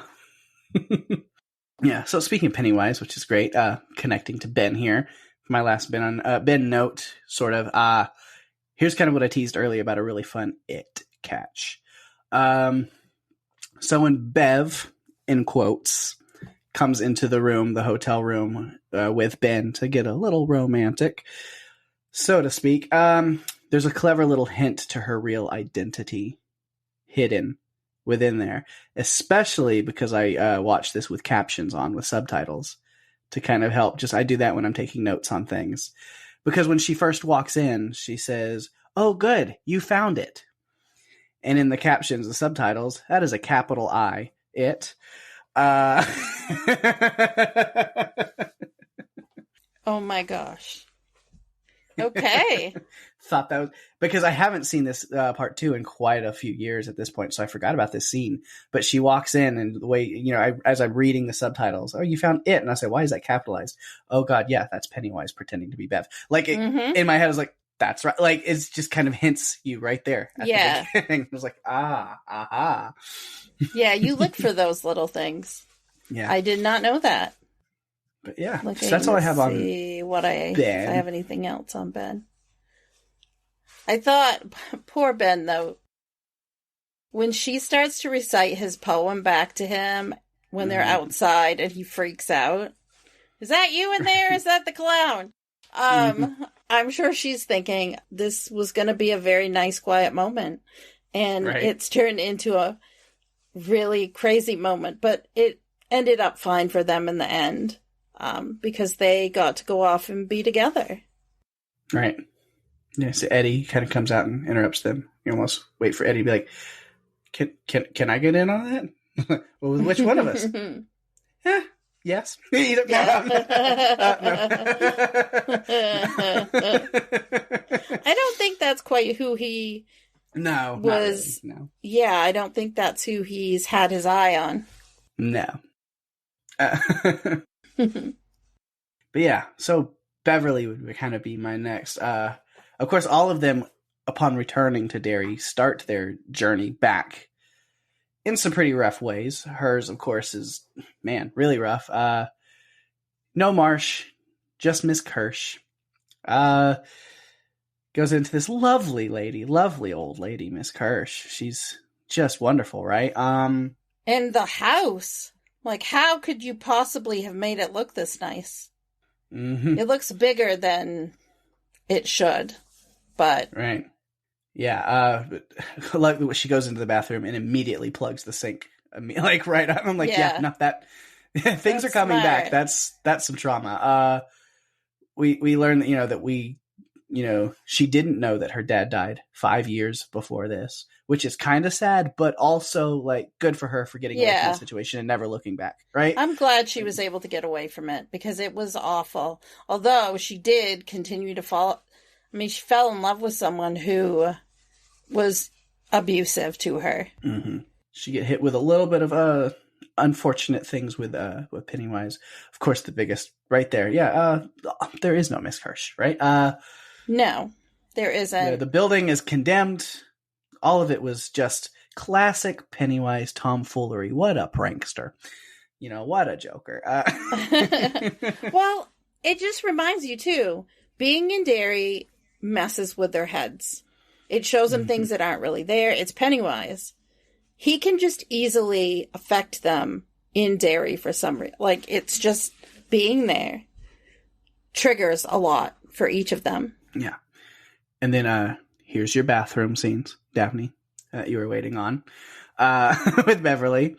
Yeah, so speaking of Pennywise, which is great, connecting to Ben here, my last Ben note, sort of, here's kind of what I teased earlier about a really fun It catch. So when Bev, in quotes, comes into the room, the hotel room, with Ben to get a little romantic, so to speak, there's a clever little hint to her real identity hidden within there, especially because I watched this with captions on, with subtitles, to kind of help. I do that when I'm taking notes on things. Because when she first walks in, she says, "Oh, good, you found it." And in the captions, the subtitles, that is a capital I, it. Oh my gosh. Okay. Thought that was because I haven't seen this part 2 in quite a few years at this point, so I forgot about this scene. But she walks in, and the way as I'm reading the subtitles, "Oh, you found it," and I say, "Why is that capitalized?" Oh God, yeah, that's Pennywise pretending to be Bev. Like in my head, I was like, "That's right." Like it's just kind of hints you right there. At the beginning. I was like, aha. Yeah, you look for those little things. Yeah, I did not know that. But yeah, so that's all I have on Ben. If I have anything else on Ben. I thought, poor Ben, though, when she starts to recite his poem back to him when they're outside and he freaks out, "Is that you in there? Is that the clown?" I'm sure she's thinking this was going to be a very nice, quiet moment. And it's turned into a really crazy moment. But it ended up fine for them in the end. Because they got to go off and be together. Right. Yeah, so Eddie kind of comes out and interrupts them. You almost wait for Eddie to be like, Can I get in on that? Well, which one of us? Yes. You don't know. I don't think that's quite who he was. Not really, no. Yeah, I don't think that's who he's had his eye on. No. But yeah, so Beverly would kind of be my next. Of course, all of them, upon returning to Derry, start their journey back in some pretty rough ways. Hers, of course, is, man, really rough. No Marsh, just Miss Kirsch. Goes into this lovely old lady, Miss Kirsch. She's just wonderful, right? And the house. Like, how could you possibly have made it look this nice? Mm-hmm. It looks bigger than it should, but... Right. Yeah, like she goes into the bathroom and immediately plugs the sink. Like, right on. I'm like, yeah, not that. Things are coming back. That's some trauma. We learned that she didn't know that her dad died 5 years before this, which is kind of sad, but also like good for her for getting away from the situation and never looking back. Right. I'm glad she was able to get away from it because it was awful. Although she did continue to fall. I mean, she fell in love with someone who was abusive to her. Mm-hmm. She get hit with a little bit of unfortunate things with Pennywise. Of course, the biggest right there. Yeah, there is no Miss Hirsch, right? No, there isn't. The building is condemned. All of it was just classic Pennywise tomfoolery. What a prankster. What a joker. Well, it just reminds you, too, being in Derry messes with their heads. It shows them things that aren't really there. It's Pennywise. He can just easily affect them in Derry for some reason. Like, it's just being there triggers a lot for each of them. Yeah. And then here's your bathroom scenes, Daphne, that you were waiting on with Beverly.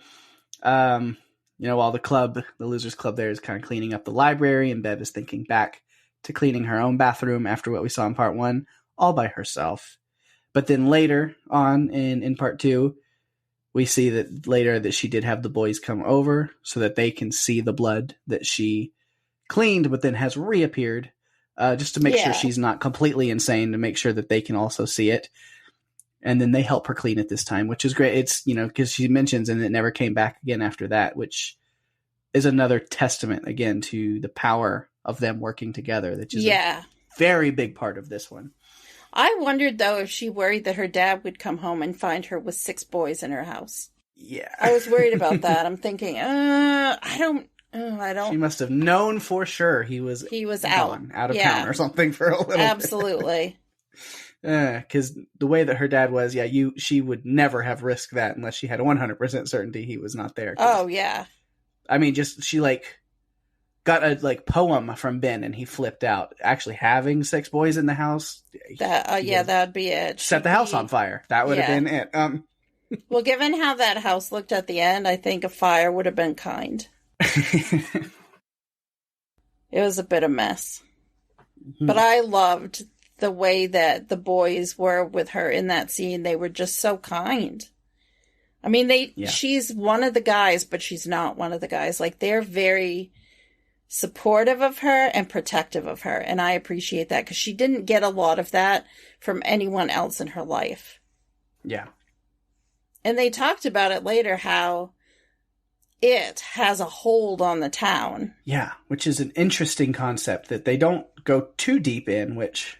While the Losers Club there is kind of cleaning up the library, and Bev is thinking back to cleaning her own bathroom after what we saw in part 1, all by herself. But then later on in part 2, we see that she did have the boys come over so that they can see the blood that she cleaned, but then has reappeared, just to make sure she's not completely insane, to make sure that they can also see it. And then they help her clean it this time, which is great. It's, because she mentions, and it never came back again after that, which is another testament, again, to the power of them working together. That is a very big part of this one. I wondered, though, if she worried that her dad would come home and find her with 6 boys in her house. Yeah. I was worried about that. I'm thinking, I don't. She must have known for sure he was out of town or something for a little bit. Absolutely. Because the way that her dad was, she would never have risked that unless she had 100% certainty he was not there. Oh, yeah. I mean, she got a poem from Ben and he flipped out. Actually having 6 boys in the house. That'd be it. Set the house on fire. That would have been it. Well, given how that house looked at the end, I think a fire would have been kind. It was a bit of a mess. Mm-hmm. But I loved the way that the boys were with her in that scene. They were just so kind. I mean, she's one of the guys, but she's not one of the guys. Like, they're very supportive of her and protective of her. And I appreciate that because she didn't get a lot of that from anyone else in her life. Yeah. And they talked about it later, how it has a hold on the town. Yeah, which is an interesting concept that they don't go too deep in, which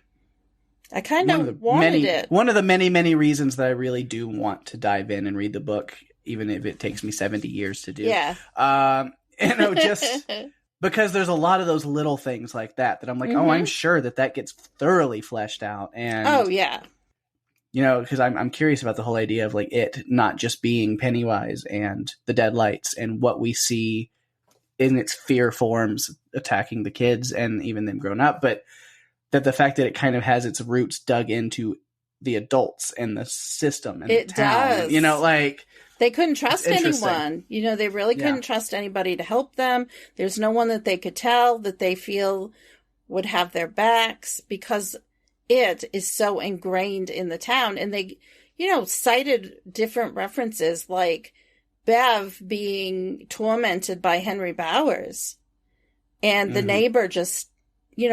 I kind of wanted it. One of the many, many reasons that I really do want to dive in and read the book, even if it takes me 70 years to do. Yeah. Just because there's a lot of those little things like that I'm like, I'm sure that gets thoroughly fleshed out. And oh, yeah. Because I'm curious about the whole idea of like it not just being Pennywise and the Deadlights and what we see in its fear forms attacking the kids and even them grown up, but that the fact that it kind of has its roots dug into the adults and the system and it the town. Does. They couldn't trust anyone. They really couldn't trust anybody to help them. There's no one that they could tell that they feel would have their backs because it is so ingrained in the town. And they, cited different references like Bev being tormented by Henry Bowers and the neighbor just,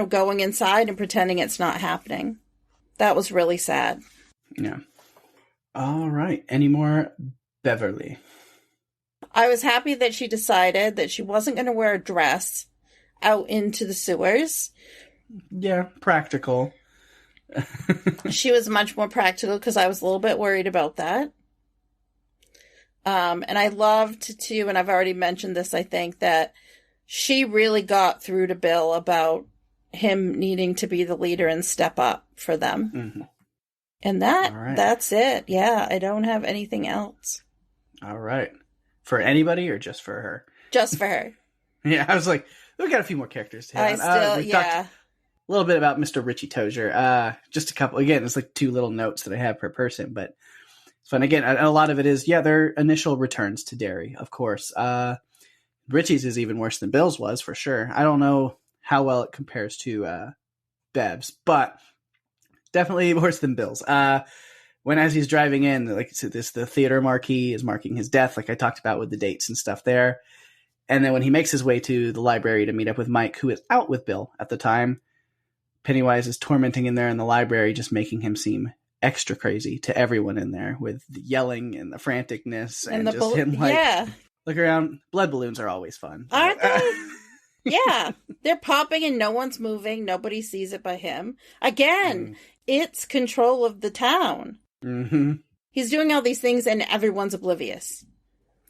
going inside and pretending it's not happening. That was really sad. Yeah. All right. Any more Beverly? I was happy that she decided that she wasn't going to wear a dress out into the sewers. Yeah, practical. She was much more practical because I was a little bit worried about that. And I loved too, and I've already mentioned this, I think, that she really got through to Bill about him needing to be the leader and step up for them. Mm-hmm. And that's it. Yeah, I don't have anything else. All right. For anybody or just for her? Just for her. Yeah, I was like, we got a few more characters to hit on. We talked a little bit about Mr. Richie Tozier. Just a couple. Again, it's like 2 little notes that I have per person, but it's fun. Again, a lot of it is, their initial returns to Derry, of course. Richie's is even worse than Bill's was, for sure. I don't know how well it compares to Bev's, but definitely worse than Bill's. When as he's driving in, like the theater marquee is marking his death, like I talked about with the dates and stuff there. And then when he makes his way to the library to meet up with Mike, who is out with Bill at the time, Pennywise is tormenting in there in the library, just making him seem extra crazy to everyone in there with the yelling and the franticness and just him like, look around. Blood balloons are always fun. Aren't they? Yeah. They're popping and no one's moving. Nobody sees it but him. Again, it's control of the town. Mm-hmm. He's doing all these things and everyone's oblivious.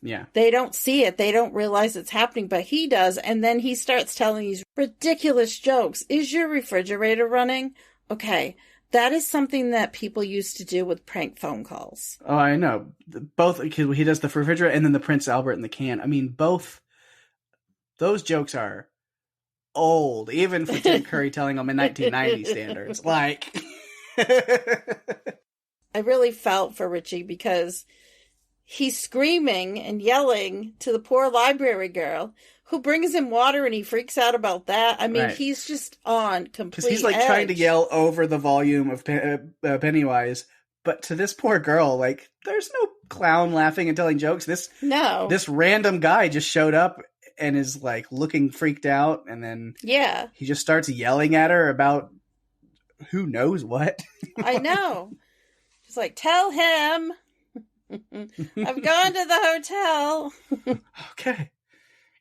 Yeah. They don't see it. They don't realize it's happening, but he does. And then he starts telling these ridiculous jokes. Is your refrigerator running? Okay. That is something that people used to do with prank phone calls. Oh, I know. Both, he does the refrigerator and then the Prince Albert in the can. I mean, both those jokes are old, even for Tim Curry telling them in 1990 standards. Like, I really felt for Richie because he's screaming and yelling to the poor library girl who brings him water and he freaks out about that. I mean, He's just on complete because he's like edge. Trying to yell over the volume of Pennywise, but to this poor girl, like, there's no clown laughing and telling jokes. This random guy just showed up and is like looking freaked out, and then he just starts yelling at her about who knows what. I know. He's like, tell him I've gone to the hotel. Okay.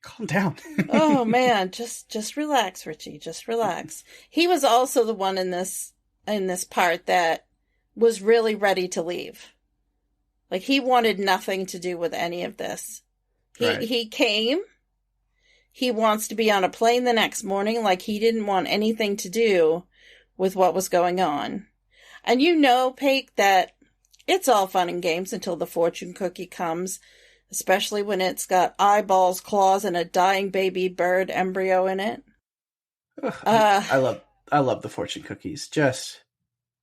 Calm down. Oh man, just relax, Richie. Just relax. He was also the one in this part that was really ready to leave. Like, he wanted nothing to do with any of this. He came. He wants to be on a plane the next morning. Like, he didn't want anything to do with what was going on. And you know, Pake, that it's all fun and games until the fortune cookie comes. Especially when it's got eyeballs, claws, and a dying baby bird embryo in it. I love the fortune cookies. Just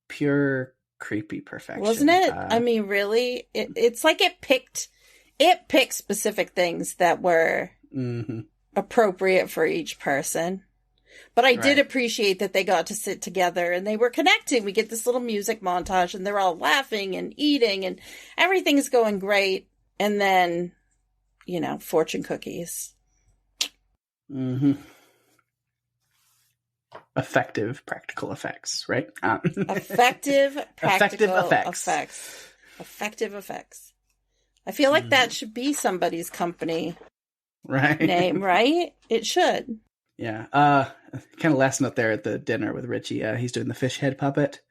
pure creepy perfection. Wasn't it? I mean, really? It's like it picked specific things that were appropriate for each person. But I did appreciate that they got to sit together and they were connecting. We get this little music montage and they're all laughing and eating and everything's going great. And then, fortune cookies. Mm-hmm. Effective practical effects, right? Effective practical effects. Effective effects. I feel like that should be somebody's company name, right? It should. Yeah. Kind of last note there at the dinner with Richie. He's doing the fish head puppet.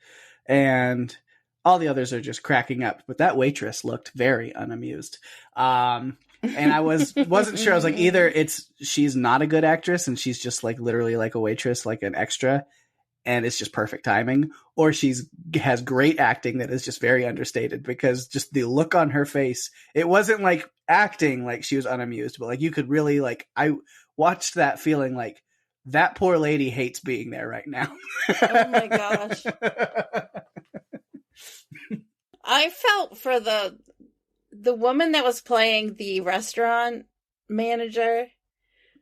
And all the others are just cracking up, but that waitress looked very unamused. And I wasn't sure. I was like, either she's not a good actress and she's just like literally like a waitress, like an extra, and it's just perfect timing, or has great acting that is just very understated, because just the look on her face, it wasn't like acting like she was unamused, but like you could really I watched that feeling like that poor lady hates being there right now. Oh my gosh. I felt for the woman that was playing the restaurant manager.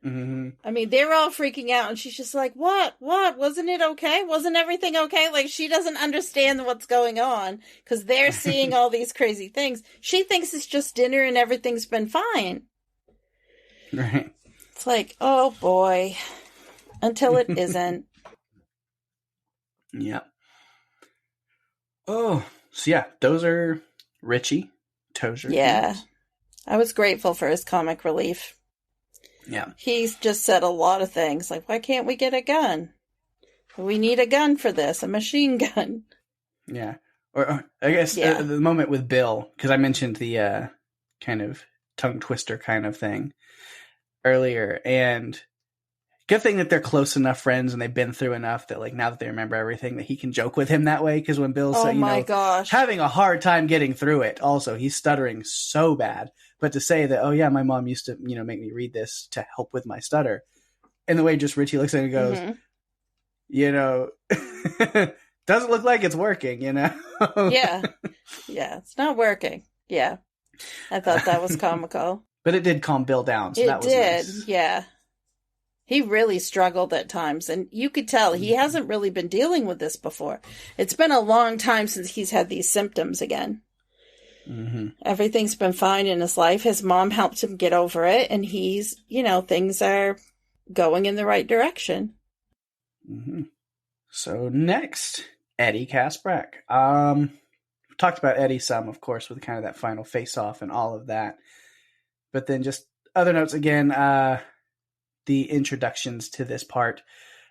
Mm-hmm. I mean, they were all freaking out, and she's just like, what? Wasn't it okay? Wasn't everything okay? Like, she doesn't understand what's going on, because they're seeing all these crazy things. She thinks it's just dinner and everything's been fine. Right. It's like, oh boy. Until it isn't. Yeah. Oh, so yeah, those are Richie Tozier. Yeah. I was grateful for his comic relief. Yeah. He's just said a lot of things, like, why can't we get a gun? We need a gun for this, a machine gun. Yeah. Or I guess the moment with Bill, because I mentioned the kind of tongue twister kind of thing earlier, and good thing that they're close enough friends and they've been through enough that, like, now that they remember everything, that he can joke with him that way. Because when Bill's having a hard time getting through it, also he's stuttering so bad. But to say that, oh yeah, my mom used to, make me read this to help with my stutter, and the way just Richie looks at it and goes, doesn't look like it's working, Yeah, it's not working. Yeah, I thought that was comical. But it did calm Bill down, so that was nice. Yeah. He really struggled at times, and you could tell he hasn't really been dealing with this before. It's been a long time since he's had these symptoms again. Mm-hmm. Everything's been fine in his life. His mom helped him get over it, and he's, things are going in the right direction. Mm-hmm. So next, Eddie Kasprak. We talked about Eddie some, of course, with kind of that final face-off and all of that. But then just other notes again, the introductions to this part.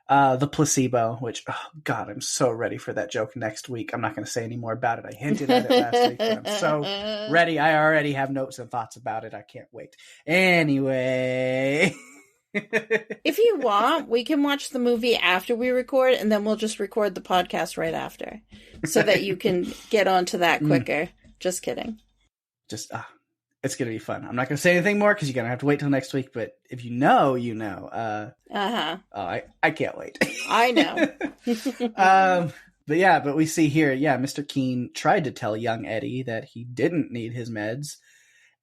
The placebo, which, oh God, I'm so ready for that joke next week. I'm not going to say any more about it. I hinted at it last week, but I'm so ready. I already have notes and thoughts about it. I can't wait. Anyway. If you want, we can watch the movie after we record, and then we'll just record the podcast right after so that you can get onto that quicker. Just kidding. It's going to be fun. I'm not going to say anything more because you're going to have to wait till next week. But if you know, you know. I can't wait. I know. But we see here, Mr. Keene tried to tell young Eddie that he didn't need his meds.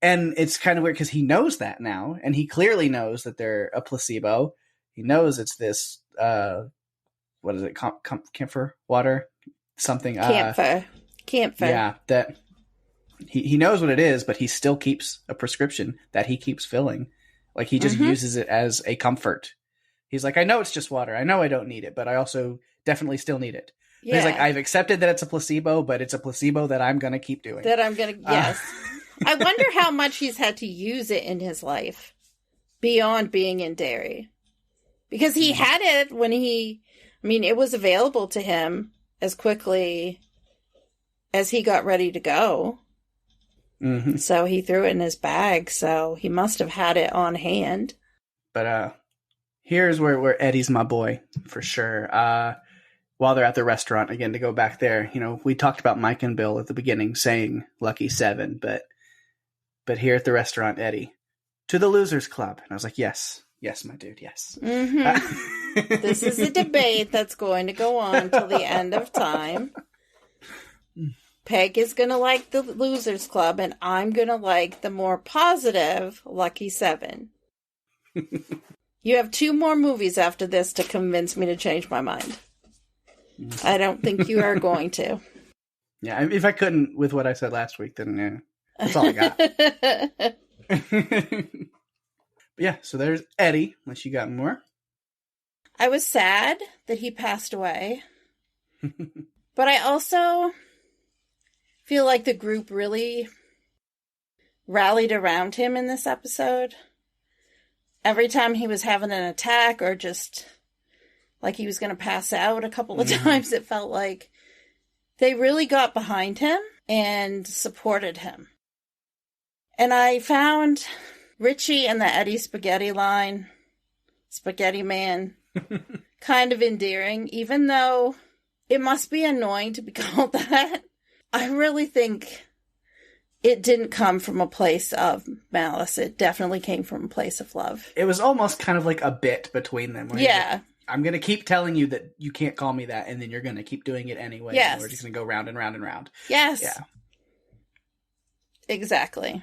And it's kind of weird because he knows that now. And he clearly knows that they're a placebo. He knows it's this, what is it, camphor water? Something. Camphor. Yeah, that... He knows what it is, but he still keeps a prescription that he keeps filling. Like, he just uses it as a comfort. He's like, I know it's just water. I know I don't need it, but I also definitely still need it. Yeah. He's like, I've accepted that it's a placebo, but it's a placebo that I'm going to keep doing. Yes. I wonder how much he's had to use it in his life beyond being in Derry. Because he had it when it was available to him as quickly as he got ready to go. Mm-hmm. So he threw it in his bag, so he must have had it on hand. But here's where Eddie's my boy, for sure. While they're at the restaurant, again, to go back there, we talked about Mike and Bill at the beginning saying Lucky 7, but here at the restaurant, Eddie, to the Losers Club. And I was like, yes, my dude, yes. Mm-hmm. This is a debate that's going to go on till the end of time. Peg is going to like the Losers Club, and I'm going to like the more positive Lucky 7. You have 2 more movies after this to convince me to change my mind. I don't think you are going to. Yeah, if I couldn't with what I said last week, then that's all I got. But so there's Eddie, unless you got more. I was sad that he passed away. But I also feel like the group really rallied around him in this episode. Every time he was having an attack or just like he was going to pass out a couple of times, it felt like they really got behind him and supported him. And I found Richie and the Eddie Spaghetti line, Spaghetti Man, kind of endearing, even though it must be annoying to be called that. I really think it didn't come from a place of malice. It definitely came from a place of love. It was almost kind of like a bit between them. Yeah. Like, I'm going to keep telling you that you can't call me that, and then you're going to keep doing it anyway. Yes. And we're just going to go round and round and round. Yes. Yeah. Exactly.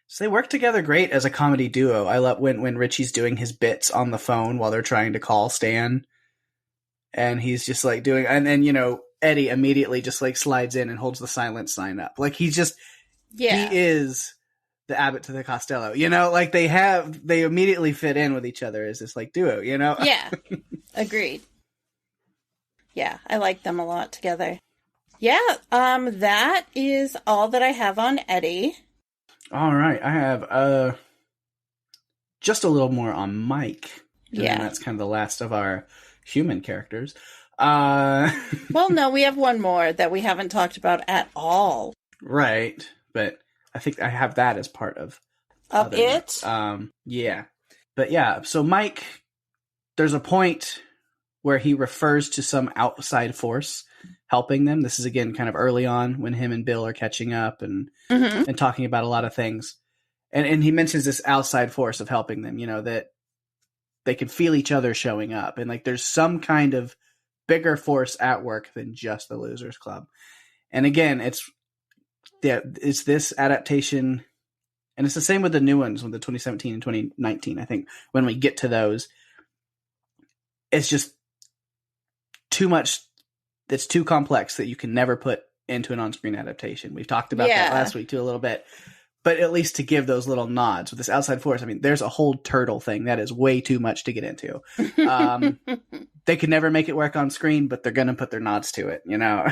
So they work together great as a comedy duo. I love when Richie's doing his bits on the phone while they're trying to call Stan. And he's just like doing, and then, Eddie immediately just like slides in and holds the silent sign up. Like he is the Abbott to the Costello, like they immediately fit in with each other as this like duo, Yeah. Agreed. Yeah. I like them a lot together. Yeah. That is all that I have on Eddie. All right. I have, just a little more on Mike. And that's kind of the last of our human characters. Well, no, we have one more that we haven't talked about at all. Right, but I think I have that as part of it. Yeah, but so Mike, there's a point where he refers to some outside force helping them. This is again kind of early on when him and Bill are catching up and talking about a lot of things, and he mentions this outside force of helping them. That they can feel each other showing up, and like there's some kind of bigger force at work than just the Losers Club. And again, it's this adaptation And it's the same with the new ones, with the 2017 and 2019. I think when we get to those, it's just too much. It's too complex that you can never put into an on-screen adaptation. We've talked about that last week too a little bit. But at least to give those little nods with this outside force, I mean, there's a whole turtle thing that is way too much to get into. They could never make it work on screen, but they're going to put their nods to it, you know?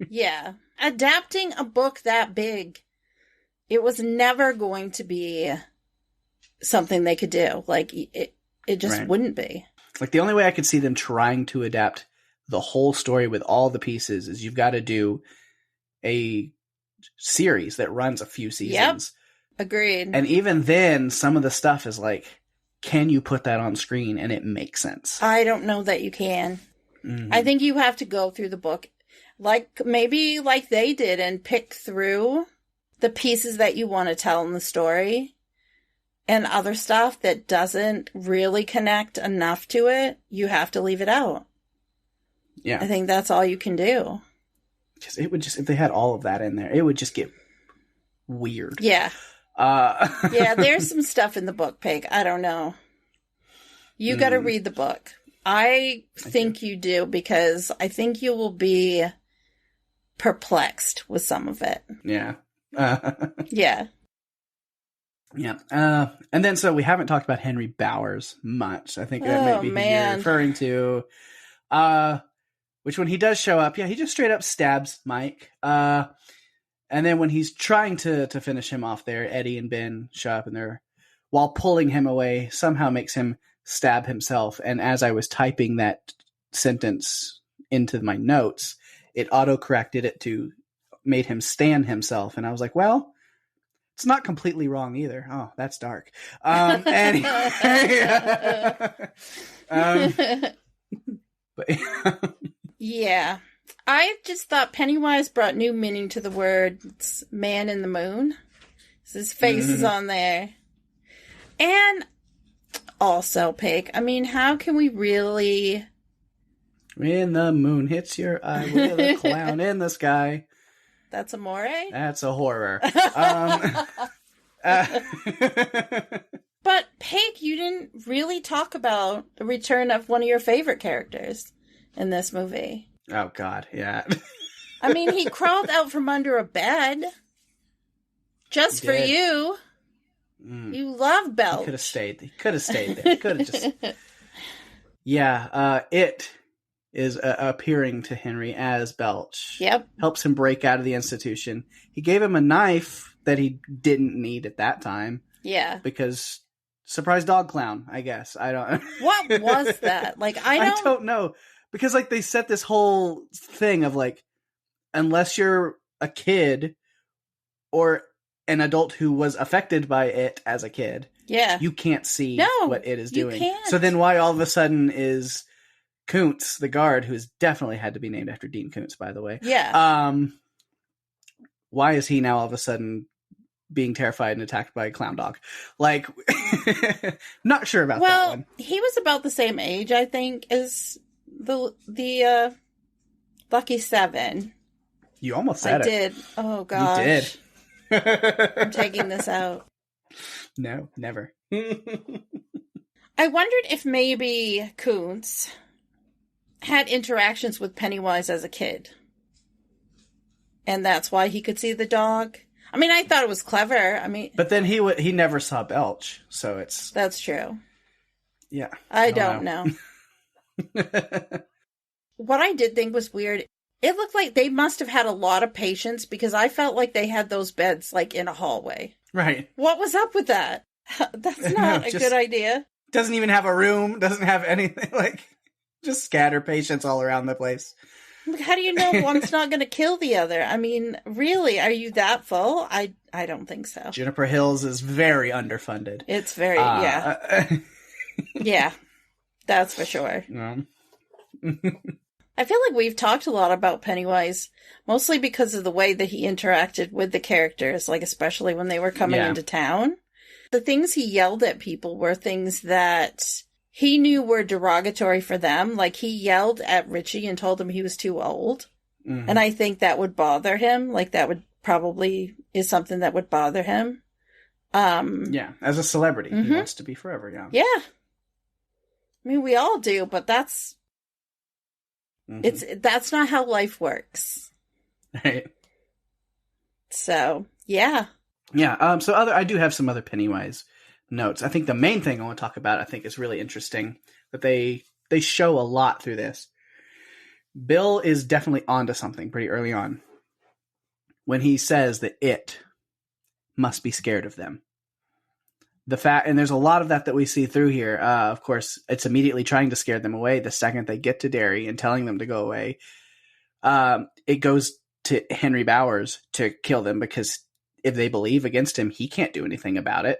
Yeah. Adapting a book that big, it was never going to be something they could do. Like, it just wouldn't be. Like, the only way I could see them trying to adapt the whole story with all the pieces is you've got to do a series that runs a few seasons. Yep. Agreed. And even then, some of the stuff is like, can you put that on screen and it makes sense? I don't know that you can. I think you have to go through the book, maybe like they did, and pick through the pieces that you want to tell in the story, and other stuff that doesn't really connect enough to it, you have to leave it out. Yeah. I think that's all you can do. Because it would just, if they had all of that in there, it would just get weird. Yeah. Yeah, there's some stuff in the book, Pake. I don't know. You got to read the book. I think you do, because I think you will be perplexed with some of it. Yeah. Yeah. Yeah. And then, so we haven't talked about Henry Bowers much. I think that might be who you're referring to. Which when he does show up, he just straight up stabs Mike. And then when he's trying to finish him off there, Eddie and Ben show up, and they're, while pulling him away, somehow makes him stab himself. And as I was typing that sentence into my notes, it auto-corrected it to made him stand himself. And I was like, well, it's not completely wrong either. Oh, that's dark. But yeah. I just thought Pennywise brought new meaning to the words man in the moon. His face is on there. And also, Pig, I mean, how can we really... When the moon hits your eye with a clown in the sky. That's Amore? That's a horror. But, Pig, you didn't really talk about the return of one of your favorite characters in this movie. Oh, God, yeah. I mean, he crawled out from under a bed. Just for you. You love Belch. He could have stayed. He could have stayed there. He could have just... Yeah, it is appearing to Henry as Belch. Yep. Helps him break out of the institution. He gave him a knife that he didn't need at that time. Yeah. Because... Surprise dog clown, I guess. I don't... What was that? Like, I don't know. Because, like, they set this whole thing of, like, unless you're a kid or an adult who was affected by it as a kid, you can't see what it is doing. Can't. So then why all of a sudden is Koontz, the guard, who has definitely had to be named after Dean Koontz, by the way. Yeah. Why is he now all of a sudden being terrified and attacked by a clown dog? Like, not sure about that one. He was about the same age, I think, as the Lucky Seven. You almost said it. I did. Oh, gosh. You did. I'm taking this out. No, never. I wondered if maybe Koontz had interactions with Pennywise as a kid. And that's why he could see the dog. I mean, I thought it was clever. I mean... But then he never saw Belch, so it's... That's true. Yeah. I don't know. What I did think was weird, it looked like they must have had a lot of patience, because I felt like they had those beds, like, in a hallway. Right. What was up with that? That's not a good idea. Doesn't even have a room, doesn't have anything, like, just scatter patients all around the place. How do you know one's not going to kill the other? I mean, really, are you that full? I don't think so. Juniper Hills is very underfunded. It's very, yeah. Yeah, that's for sure. I feel like we've talked a lot about Pennywise, mostly because of the way that he interacted with the characters, like especially when they were coming into town. The things he yelled at people were things that he knew were derogatory for them. Like, he yelled at Richie and told him he was too old. Mm-hmm. And I think that would bother him. Like, that would probably is something that would bother him. Yeah, as a celebrity, he wants to be forever young. Yeah. I mean, we all do, but that's not how life works. Right. So, yeah. Yeah, I do have some other Pennywise notes. I think the main thing I want to talk about, I think is really interesting, that they show a lot through this. Bill is definitely onto something pretty early on when he says that it must be scared of them. And there's a lot of that we see through here. Of course, it's immediately trying to scare them away the second they get to Derry and telling them to go away. It goes to Henry Bowers to kill them because if they believe against him, he can't do anything about it.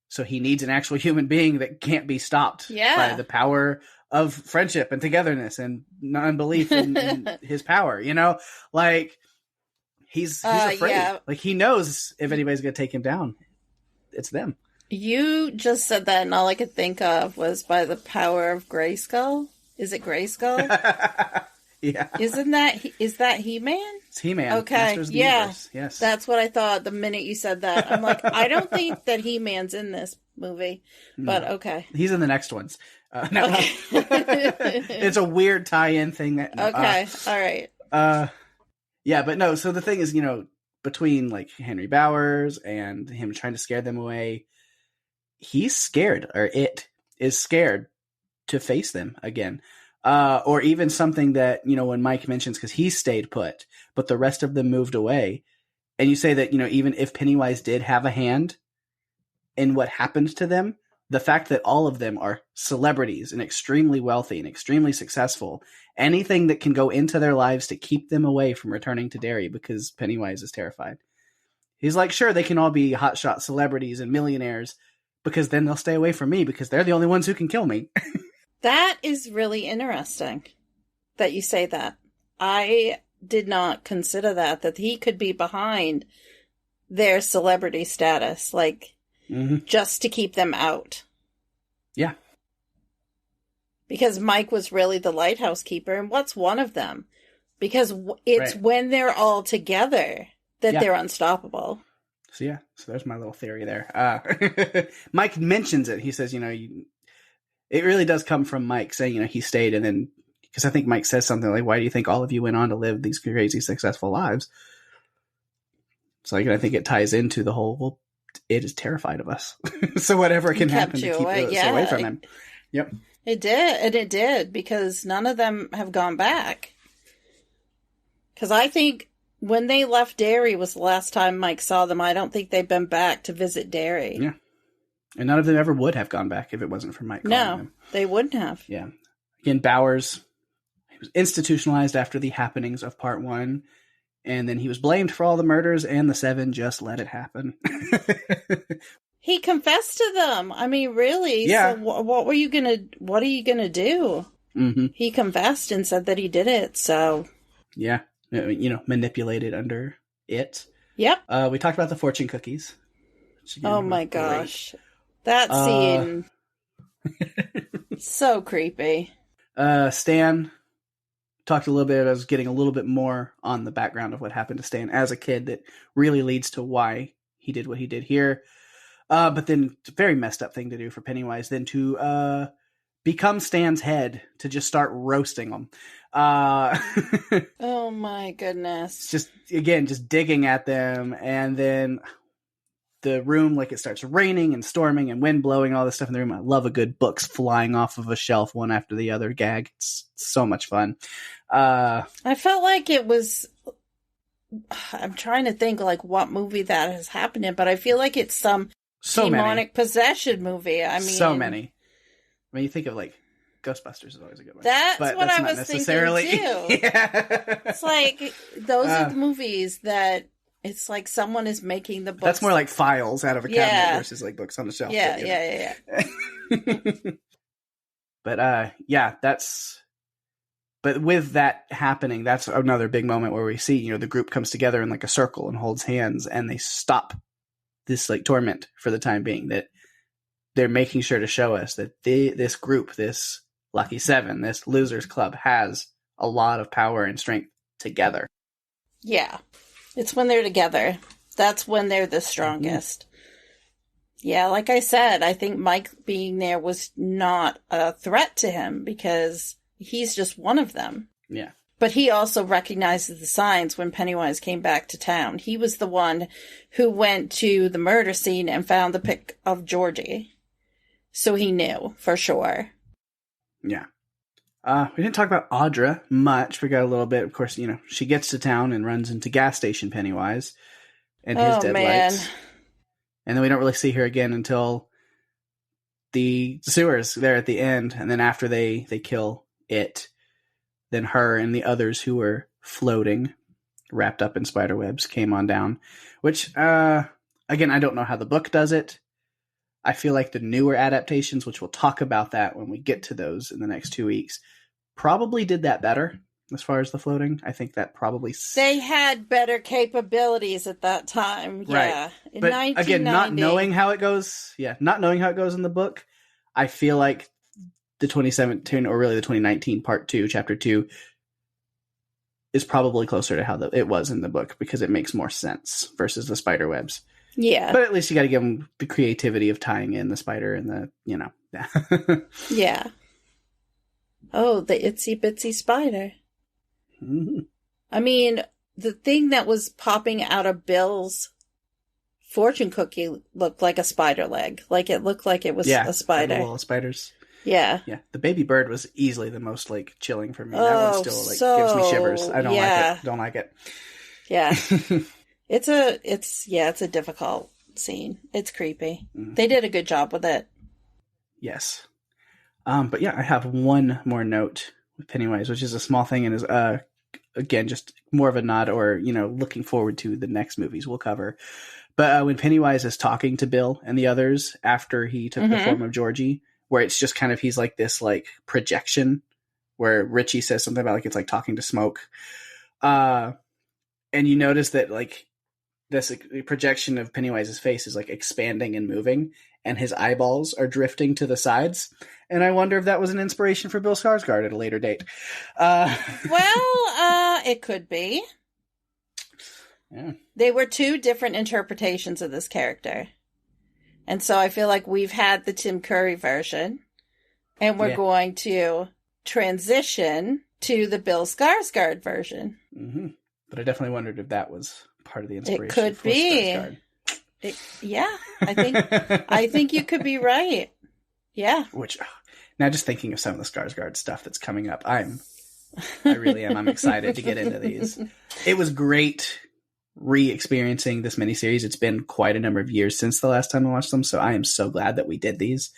So he needs an actual human being that can't be stopped by the power of friendship and togetherness and non-belief in his power. Like he's afraid. Yeah. Like he knows if anybody's going to take him down, it's them. You just said that, and all I could think of was by the power of Grayskull. Is it Grayskull? Yeah. Is that He-Man? It's He-Man. Okay. Universe. Yes. That's what I thought the minute you said that. I'm like, I don't think that He-Man's in this movie, but okay. He's in the next ones. No. Okay. It's a weird tie-in thing. Okay. All right. Yeah, but no. So the thing is, between like Henry Bowers and him trying to scare them away, he's scared, or it is scared to face them again. Or even something that, when Mike mentions, because he stayed put, but the rest of them moved away. And you say that, even if Pennywise did have a hand in what happened to them, the fact that all of them are celebrities and extremely wealthy and extremely successful, anything that can go into their lives to keep them away from returning to Derry because Pennywise is terrified. He's like, sure, they can all be hotshot celebrities and millionaires because then they'll stay away from me because they're the only ones who can kill me. That is really interesting that you say that. I did not consider that he could be behind their celebrity status, like just to keep them out. Yeah. Because Mike was really the lighthouse keeper, and what's one of them? Because it's when they're all together that they're unstoppable. So there's my little theory there. Mike mentions it. He says, it really does come from Mike saying, he stayed, and then, because I think Mike says something like, why do you think all of you went on to live these crazy successful lives? So I think it ties into the whole, well, it is terrified of us. So whatever can happen to keep us away from him. Yep. It did. And it did, because none of them have gone back. Because I think when they left Derry was the last time Mike saw them. I don't think they've been back to visit Derry. Yeah. And none of them ever would have gone back if it wasn't for Mike calling them. They wouldn't have. Yeah. Again, Bowers, he was institutionalized after the happenings of part 1. And then he was blamed for all the murders, and the 7 just let it happen. He confessed to them. I mean, really? Yeah. So what are you going to do? Mm-hmm. He confessed and said that he did it, so. Yeah. Manipulated under it. Yep. We talked about the fortune cookies. Oh my gosh. That scene. So creepy. Stan talked a little bit. I was getting a little bit more on the background of what happened to Stan as a kid that really leads to why he did what he did here. But then it's a very messed up thing to do for Pennywise then to become Stan's head to just start roasting him. Oh my goodness. Just digging at them, and then the room, like, it starts raining and storming and wind blowing, all this stuff in the room. I love a good books flying off of a shelf one after the other gag. It's so much fun. I felt like it was, I'm trying to think like what movie that has happened in, but I feel like it's some demonic possession movie. I mean, so many. I mean, you think of like Ghostbusters is always a good one. That's what I was thinking too. Yeah. It's like those are the movies that it's like someone is making the books. That's more like files out of a cabinet versus like books on the shelf. Yeah. But but with that happening, that's another big moment where we see, the group comes together in like a circle and holds hands, and they stop this like torment for the time being. That they're making sure to show us that this group, this Lucky 7, this Losers Club, has a lot of power and strength together. Yeah. It's when they're together. That's when they're the strongest. Yeah, like I said, I think Mike being there was not a threat to him because he's just one of them. Yeah. But he also recognizes the signs when Pennywise came back to town. He was the one who went to the murder scene and found the pic of Georgie. So he knew, for sure. Yeah. We didn't talk about Audra much. We got a little bit. Of course, you know, she gets to town and runs into gas station Pennywise and his deadlights. And then we don't really see her again until the sewers there at the end. And then after they kill it, then her and the others who were floating, wrapped up in spider webs, came on down. Which, again, I don't know how the book does it. I feel like the newer adaptations, which we'll talk about that when we get to those in the next 2 weeks, probably did that better as far as the floating. I think that probably... They had better capabilities at that time. Yeah. Right. But again, not knowing how it goes in the book, I feel like the 2017, or really the 2019 part 2, chapter 2, is probably closer to how it was in the book because it makes more sense versus the spider webs. Yeah. But at least you got to give them the creativity of tying in the spider and the, you know. Yeah. Oh, the itsy bitsy spider. Mm-hmm. I mean, the thing that was popping out of Bill's fortune cookie looked like a spider leg. Like it looked like it was a spider. Yeah, spiders. Yeah. Yeah. The baby bird was easily the most like chilling for me. That one still gives me shivers. I don't like it. Don't like it. Yeah. It's a difficult scene. It's creepy. Mm-hmm. They did a good job with it. Yes. But yeah, I have one more note with Pennywise, which is a small thing and is, again, just more of a nod or, you know, looking forward to the next movies we'll cover. But when Pennywise is talking to Bill and the others after he took the form of Georgie, where it's just kind of, he's like this like projection where Richie says something about like, it's like talking to smoke. And you notice that like this projection of Pennywise's face is like expanding and moving and his eyeballs are drifting to the sides. And I wonder if that was an inspiration for Bill Skarsgård at a later date. It could be. Yeah. They were two different interpretations of this character. And so I feel like we've had the Tim Curry version and we're going to transition to the Bill Skarsgård version. Mm-hmm. But I definitely wondered if that was part of the inspiration. It could be. I think you could be right. Yeah. Which now just thinking of some of the Skarsgård stuff that's coming up, I really am. I'm excited to get into these. It was great re-experiencing this miniseries. It's been quite a number of years since the last time I watched them, so I am so glad that we did these.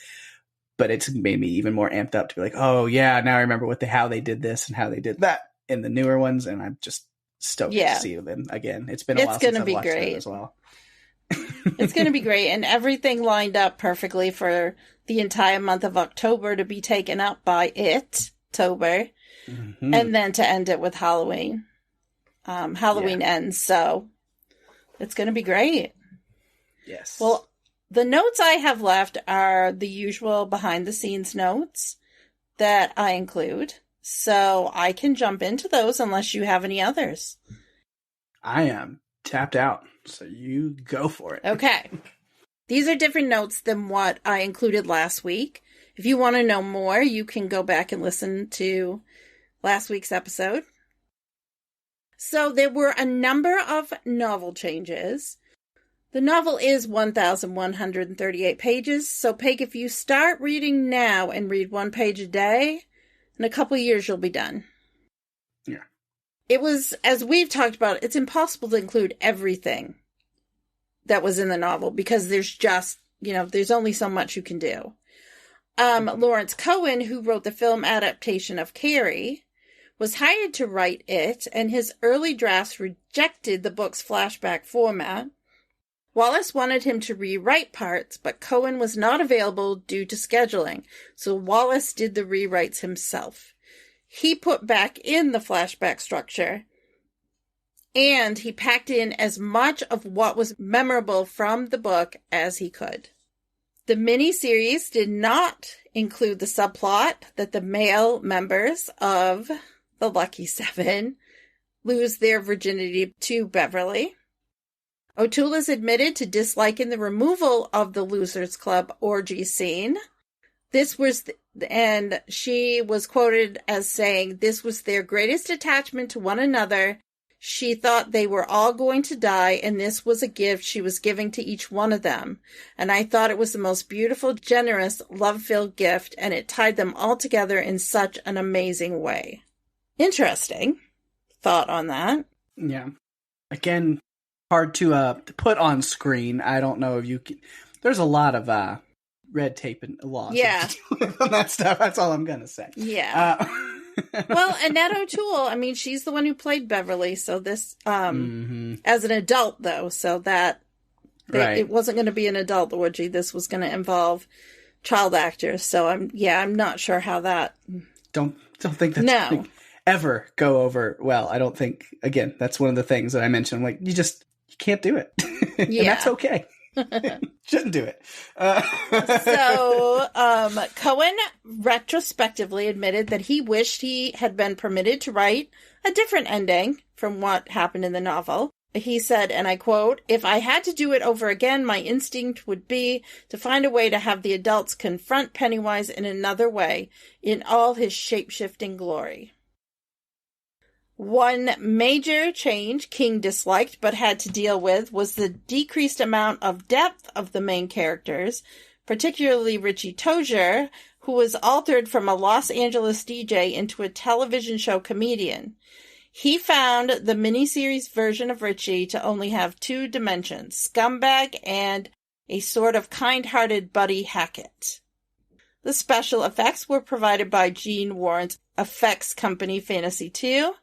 But it's made me even more amped up to be like, oh yeah, now I remember how they did this and how they did that in the newer ones, and I'm just stoked to see them again. It's been a while since I've watched them as well. It's going to be great, and everything lined up perfectly for the entire month of October to be taken up by It-tober, and then to end it with Halloween. Halloween ends, so it's going to be great. Yes. Well, the notes I have left are the usual behind-the-scenes notes that I include, so I can jump into those unless you have any others. I am tapped out, so you go for it. Okay. These are different notes than what I included last week. If you want to know more, you can go back and listen to last week's episode. So there were a number of novel changes. The novel is 1,138 pages, so Pake, if you start reading now and read one page a day, in a couple of years you'll be done. Yeah. It was, as we've talked about, it's impossible to include everything that was in the novel because there's just, there's only so much you can do. Lawrence Cohen, who wrote the film adaptation of Carrie, was hired to write it, and his early drafts rejected the book's flashback format. Wallace wanted him to rewrite parts, but Cohen was not available due to scheduling, so Wallace did the rewrites himself. He put back in the flashback structure, and he packed in as much of what was memorable from the book as he could. The miniseries did not include the subplot that the male members of the Lucky Seven lose their virginity to Beverly. O'Toole is admitted to disliking the removal of the Losers Club orgy scene. And she was quoted as saying, "This was their greatest attachment to one another. She thought they were all going to die, and this was a gift she was giving to each one of them. And I thought it was the most beautiful, generous, love-filled gift, and it tied them all together in such an amazing way." Interesting thought on that. Yeah. Again, hard to put on screen. I don't know if you can... There's a lot of red tape and laws on that stuff. That's all I'm going to say. Yeah. Well, Annette O'Toole, I mean, she's the one who played Beverly, so this, as an adult, though, so that it wasn't going to be an adult orgy. This was going to involve child actors, so I'm not sure how that... Don't think that's going to ever go over well. I don't think, again, that's one of the things that I mentioned, like, you can't do it. And that's okay. Shouldn't do it. So, Cohen retrospectively admitted that he wished he had been permitted to write a different ending from what happened in the novel. He said, and I quote, "If I had to do it over again, my instinct would be to find a way to have the adults confront Pennywise in another way, in all his shape-shifting glory." One major change King disliked but had to deal with was the decreased amount of depth of the main characters, particularly Richie Tozier, who was altered from a Los Angeles DJ into a television show comedian. He found the miniseries version of Richie to only have two dimensions, scumbag and a sort of kind-hearted Buddy Hackett. The special effects were provided by Gene Warren's effects company Fantasy 2.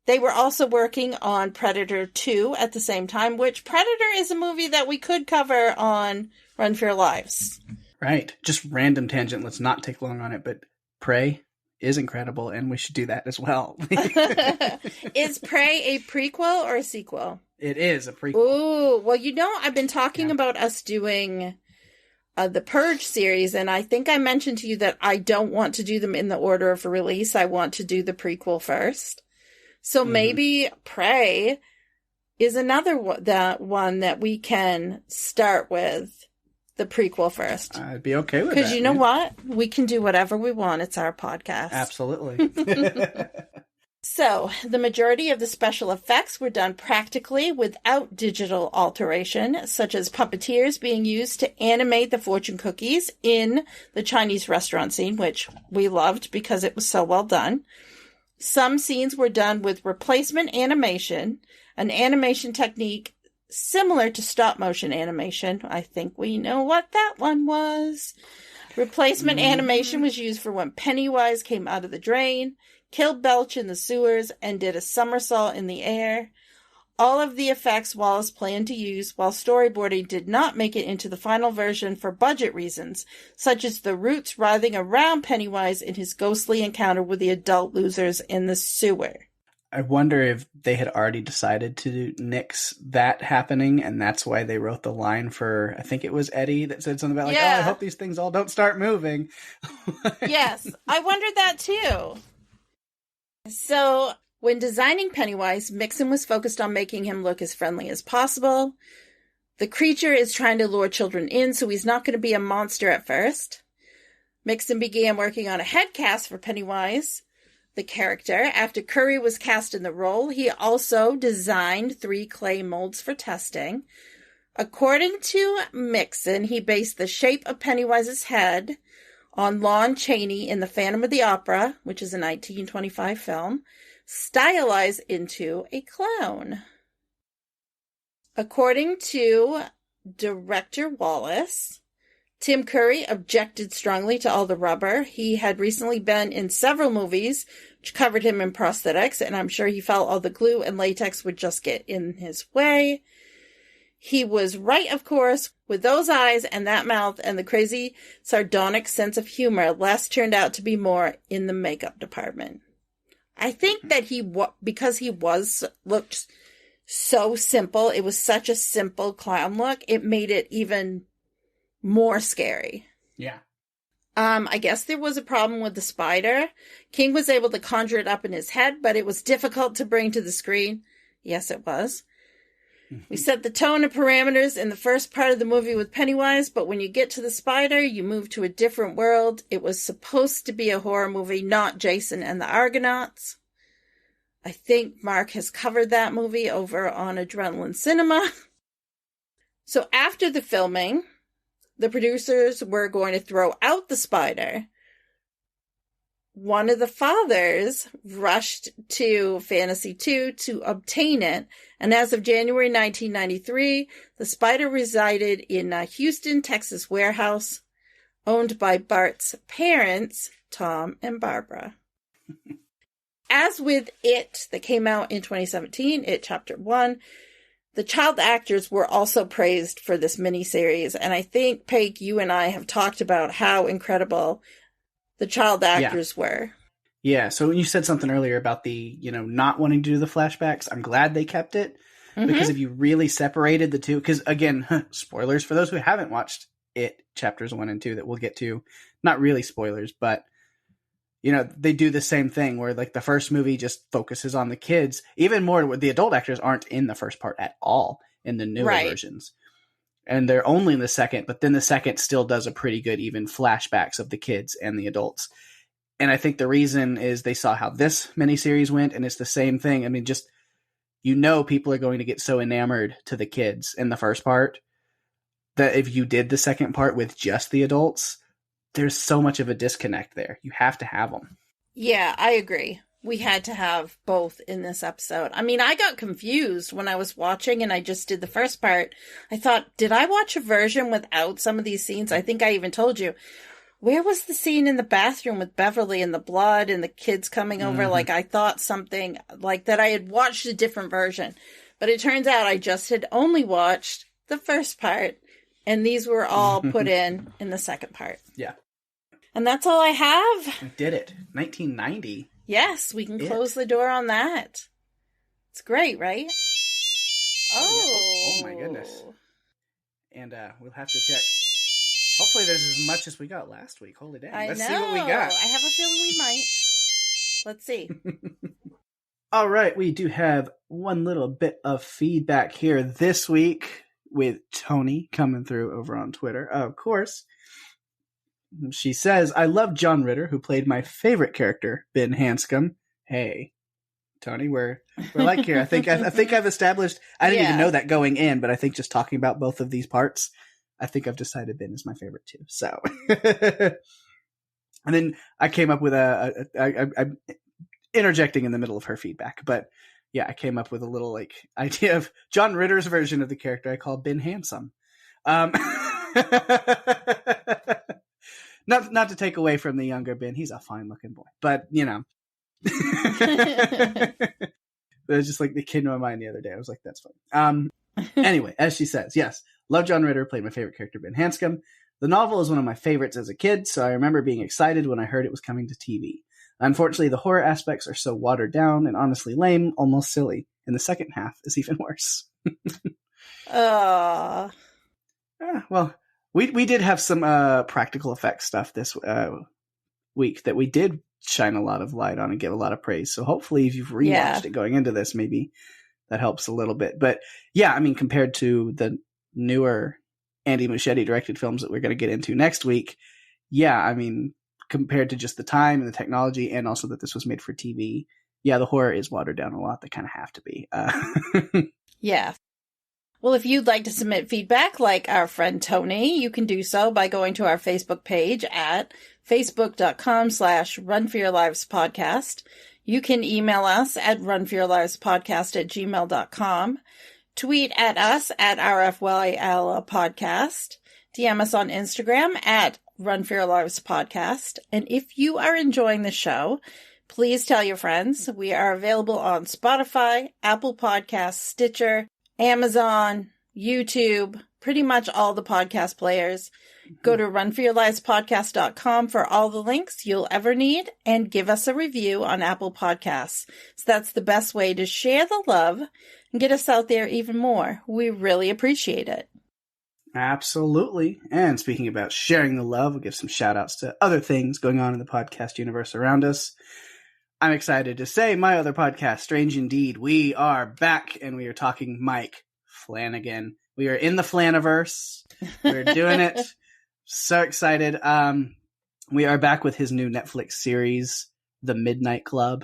They were also working on Predator 2 at the same time, which Predator is a movie that we could cover on Run for Your Lives. Right. Just random tangent. Let's not take long on it, but Prey is incredible, and we should do that as well. Is Prey a prequel or a sequel? It is a prequel. Ooh, well, I've been talking about us doing the Purge series, and I think I mentioned to you that I don't want to do them in the order of release. I want to do the prequel first. So maybe Prey is another one that we can start with the prequel first. I'd be okay with that. Because you know what? We can do whatever we want. It's our podcast. Absolutely. So, the majority of the special effects were done practically without digital alteration, such as puppeteers being used to animate the fortune cookies in the Chinese restaurant scene, which we loved because it was so well done. Some scenes were done with replacement animation, an animation technique similar to stop-motion animation. I think we know what that one was. Replacement animation was used for when Pennywise came out of the drain, killed Belch in the sewers, and did a somersault in the air. All of the effects Wallace planned to use while storyboarding did not make it into the final version for budget reasons, such as the roots writhing around Pennywise in his ghostly encounter with the adult losers in the sewer. I wonder if they had already decided to nix that happening, and that's why they wrote the line for, I think it was Eddie that said something about, like, I hope these things all don't start moving. Yes, I wondered that too. So, when designing Pennywise, Mixon was focused on making him look as friendly as possible. The creature is trying to lure children in, so he's not going to be a monster at first. Mixon began working on a head cast for Pennywise, the character. After Curry was cast in the role, he also designed 3 clay molds for testing. According to Mixon, he based the shape of Pennywise's head on Lon Chaney in The Phantom of the Opera, which is a 1925 film, stylized into a clown. According to director Wallace, Tim Curry objected strongly to all the rubber. He had recently been in several movies which covered him in prosthetics, and I'm sure he felt all the glue and latex would just get in his way. He was right, of course. With those eyes and that mouth and the crazy, sardonic sense of humor, Les turned out to be more in the makeup department. I think that because he looked so simple, it was such a simple clown look, it made it even more scary. Yeah. I guess there was a problem with the spider. King was able to conjure it up in his head, but it was difficult to bring to the screen. Yes, it was. We set the tone and parameters in the first part of the movie with Pennywise, but when you get to the spider, you move to a different world. It was supposed to be a horror movie, not Jason and the Argonauts. I think Mark has covered that movie over on Adrenaline Cinema. So after the filming, the producers were going to throw out the spider. One of the fathers rushed to Fantasy 2 to obtain it, and as of January 1993, the spider resided in a Houston, Texas warehouse owned by Bart's parents, Tom and Barbara. As with It, that came out in 2017, It Chapter 1, the child actors were also praised for this miniseries, and I think, Pake, you and I have talked about how incredible the child actors were. Yeah, so when you said something earlier about the, not wanting to do the flashbacks, I'm glad they kept it. Because if you really separated the two, because again, spoilers for those who haven't watched It, chapters 1 and 2 that we'll get to, not really spoilers, but, they do the same thing where like the first movie just focuses on the kids. Even more, the adult actors aren't in the first part at all in the newer versions. And they're only in the second, but then the second still does a pretty good even flashbacks of the kids and the adults. And I think the reason is they saw how this miniseries went, and it's the same thing. I mean, just, people are going to get so enamored to the kids in the first part that if you did the second part with just the adults, there's so much of a disconnect there. You have to have them. Yeah, I agree. We had to have both in this episode. I mean, I got confused when I was watching and I just did the first part. I thought, did I watch a version without some of these scenes? I think I even told you. Where was the scene in the bathroom with Beverly and the blood and the kids coming over? Like, I thought something like that I had watched a different version. But it turns out I just had only watched the first part. And these were all put in the second part. Yeah. And that's all I have. We did it. 1990. Yes, we can close the door on that. It's great, right? Oh my goodness. And we'll have to check. Hopefully there's as much as we got last week. Holy dang. Let's see what we got. I have a feeling we might. Let's see. All right, we do have one little bit of feedback here this week with Tony coming through over on Twitter. Of course. She says, I love John Ritter, who played my favorite character, Ben Hanscom. Hey, Tony, we're like here. I think I've established, I didn't even know that going in, but I think just talking about both of these parts, I think I've decided Ben is my favorite too. So, and then I came up with I'm interjecting in the middle of her feedback, but yeah, I came up with a little idea of John Ritter's version of the character I call Ben Handsome. Not to take away from the younger Ben, he's a fine looking boy, but it was just like the kid in my mind the other day. I was like, that's funny. Anyway, as she says, yes, love John Ritter, played my favorite character, Ben Hanscom. The novel is one of my favorites as a kid, so I remember being excited when I heard it was coming to TV. Unfortunately, the horror aspects are so watered down and honestly lame, almost silly. And the second half is even worse. Well, we did have some practical effects stuff this week that we did shine a lot of light on and give a lot of praise. So hopefully if you've rewatched it going into this, maybe that helps a little bit. But yeah, I mean, compared to the newer Andy Muschietti directed films that we're going to get into next week, yeah, I mean, compared to just the time and the technology and also that this was made for TV, yeah, the horror is watered down a lot. They kind of have to be. Yeah. Well, if you'd like to submit feedback like our friend Tony, you can do so by going to our Facebook page at facebook.com/runforyourlivespodcast. You can email us at runforyourlivespodcast@gmail.com. Tweet at us at RFYL Podcast. DM us on Instagram at Run for Your Lives Podcast. And if you are enjoying the show, please tell your friends. We are available on Spotify, Apple Podcasts, Stitcher, Amazon, YouTube, pretty much all the podcast players. Go to runforyourlivespodcast.com for all the links you'll ever need and give us a review on Apple Podcasts. So that's the best way to share the love and get us out there even more. We really appreciate it. Absolutely. And speaking about sharing the love, we'll give some shout outs to other things going on in the podcast universe around us. I'm excited to say my other podcast, Strange Indeed, we are back and we are talking Mike Flanagan. We are in the Flaniverse. We're doing it. So excited. We are back with his new Netflix series, The Midnight Club.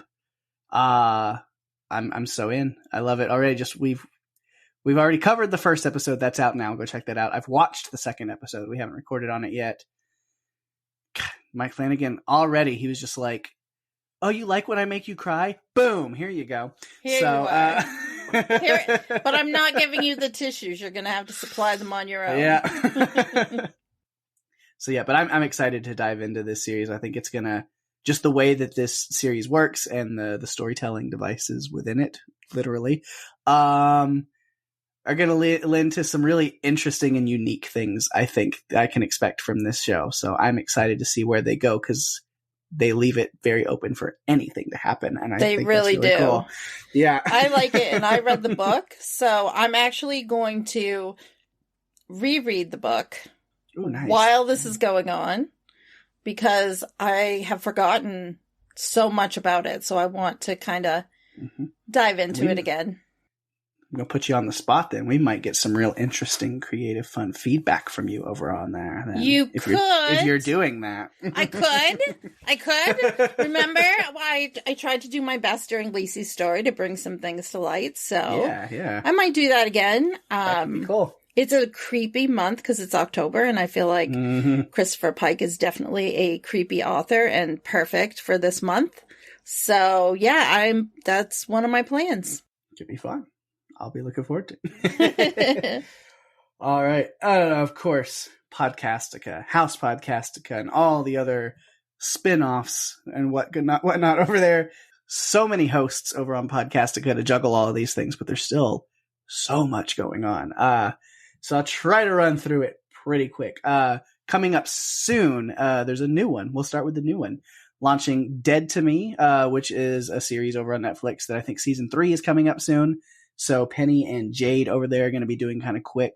I'm so in. I love it already. We've already covered the first episode. That's out now. Go check that out. I've watched the second episode. We haven't recorded on it yet. God, Mike Flanagan already, he was just like, oh, you like when I make you cry? Boom. Here you go. Here you are. But I'm not giving you the tissues. You're going to have to supply them on your own. Yeah. So yeah, but I'm excited to dive into this series. I think it's going to, just the way that this series works and the storytelling devices within it, literally, are going to lend to some really interesting and unique things, I think, I can expect from this show. So I'm excited to see where they go, because they leave it very open for anything to happen. And I think really that's really do. Cool. Yeah. I like it. And I read the book. So I'm actually going to reread the book. Ooh, nice. While this is going on, because I have forgotten so much about it. So I want to kind of dive into it again. I'm going to put you on the spot then. We might get some real interesting, creative, fun feedback from you over on there. Then, if you're doing that. I could. Remember, I tried to do my best during Lacey's story to bring some things to light. So yeah. I might do that again. That could be cool. It's a creepy month because it's October, and I feel like Christopher Pike is definitely a creepy author and perfect for this month. So yeah, that's one of my plans. Should be fun. I'll be looking forward to it. All right. Of course, Podcastica, House Podcastica, and all the other spin-offs and whatnot over there. So many hosts over on Podcastica to juggle all of these things, but there's still so much going on. So I'll try to run through it pretty quick. Coming up soon, there's a new one. We'll start with the new one. Launching Dead to Me, which is a series over on Netflix that I think season 3 is coming up soon. So Penny and Jade over there are going to be doing kind of quick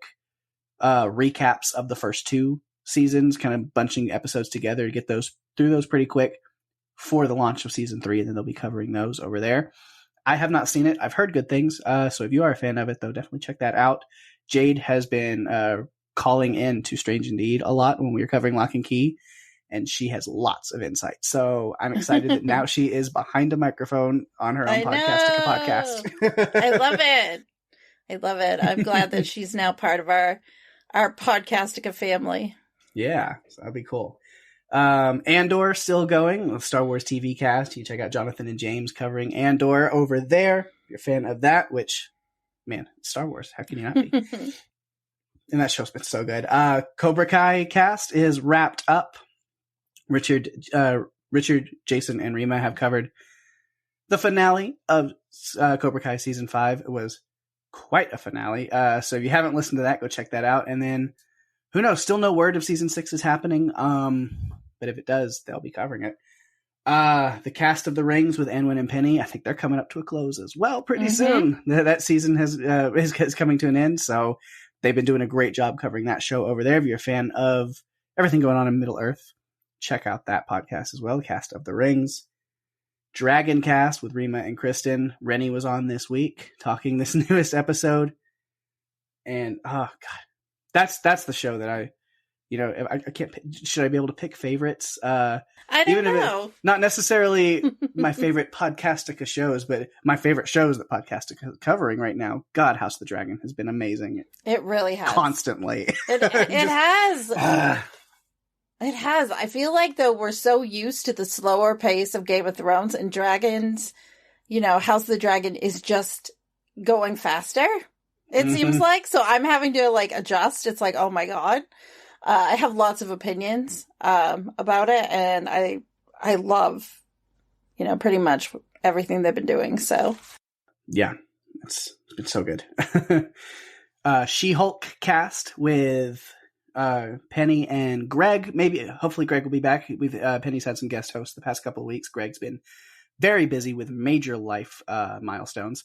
recaps of the first 2 seasons, kind of bunching episodes together to get those through those pretty quick for the launch of season 3, and then they'll be covering those over there. I have not seen it. I've heard good things. So if you are a fan of it, though, definitely check that out. Jade has been calling in to Strange Indeed a lot when we were covering Lock and Key, and she has lots of insight. So I'm excited that now she is behind a microphone on her own podcast. I love it. I'm glad that she's now part of our Podcastica family. Yeah, so that'd be cool. Andor still going, Star Wars TV cast. You check out Jonathan and James covering Andor over there. If you're a fan of that, which, man, Star Wars, how can you not be? And that show's been so good. Cobra Kai cast is wrapped up. Richard, Jason, and Rima have covered the finale of Cobra Kai season 5. It was quite a finale. So if you haven't listened to that, go check that out. And then, who knows? Still no word if season 6 is happening. But if it does, they'll be covering it. The cast of The Rings with Anwin and Penny, I think they're coming up to a close as well pretty soon. That season is coming to an end. So they've been doing a great job covering that show over there. If you're a fan of everything going on in Middle Earth, check out that podcast as well. Cast of The Rings. Dragon Cast with Rima and Kristen. Rennie was on this week talking this newest episode. And, oh, God. That's the show that I can't, should I be able to pick favorites? I don't know. Not necessarily my favorite Podcastica shows, but my favorite shows that Podcastica is covering right now. God, House of the Dragon has been amazing. It really has. Constantly. It has. It has. I feel like, though, we're so used to the slower pace of Game of Thrones, and Dragons, House of the Dragon is just going faster, it seems like. So I'm having to, adjust. It's like, oh my God. I have lots of opinions about it, and I love, pretty much everything they've been doing, so. Yeah, it's been so good. She-Hulk cast with Penny and Greg. Hopefully Greg will be back. Penny's had some guest hosts the past couple of weeks. Greg's been very busy with major life milestones.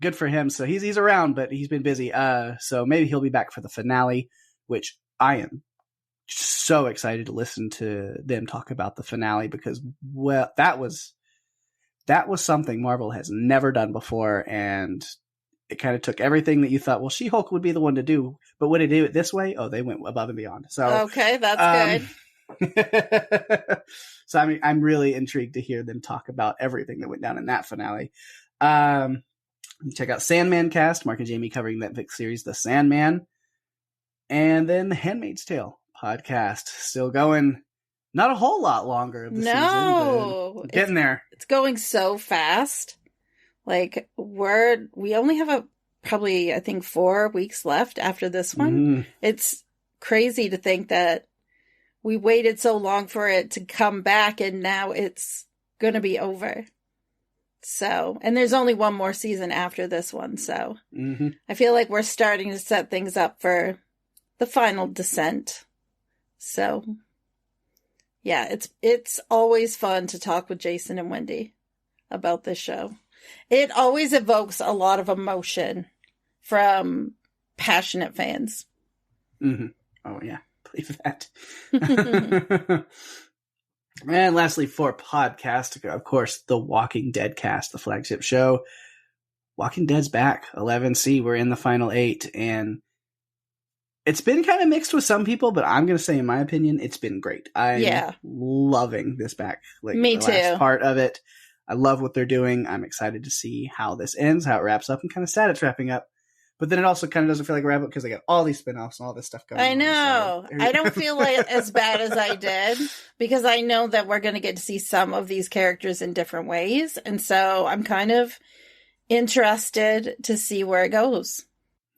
good for him. So he's around, but he's been busy. So maybe he'll be back for the finale, which I am so excited to listen to them talk about the finale because, well, that was something Marvel has never done before, and it kind of took everything that you thought, well, She-Hulk would be the one to do, but would it do it this way? Oh, they went above and beyond. So okay, that's good. So I'm really intrigued to hear them talk about everything that went down in that finale. Check out Sandman cast, Mark and Jamie covering the Netflix series The Sandman, and then The Handmaid's Tale podcast still going. Not a whole lot longer of the season, but getting there. It's going so fast. Like we only have probably I think 4 weeks left after this one. Mm-hmm. It's crazy to think that we waited so long for it to come back and now it's going to be over. So, and there's only one more season after this one. So I feel like we're starting to set things up for the final descent. So yeah, it's always fun to talk with Jason and Wendy about this show. It always evokes a lot of emotion from passionate fans. Mm-hmm. Oh, yeah. Believe that. And lastly, for podcast, of course, The Walking Dead cast, the flagship show. Walking Dead's back. 11C, we're in the final 8. And it's been kind of mixed with some people, but I'm going to say, in my opinion, it's been great. I'm loving this back. Like, Me the too. Last part of it. I love what they're doing. I'm excited to see how this ends, how it wraps up. I'm kind of sad it's wrapping up. But then it also kind of doesn't feel like a wrap up because they got all these spinoffs and all this stuff going on. I know. So. I don't feel like as bad as I did because I know that we're going to get to see some of these characters in different ways. And so I'm kind of interested to see where it goes.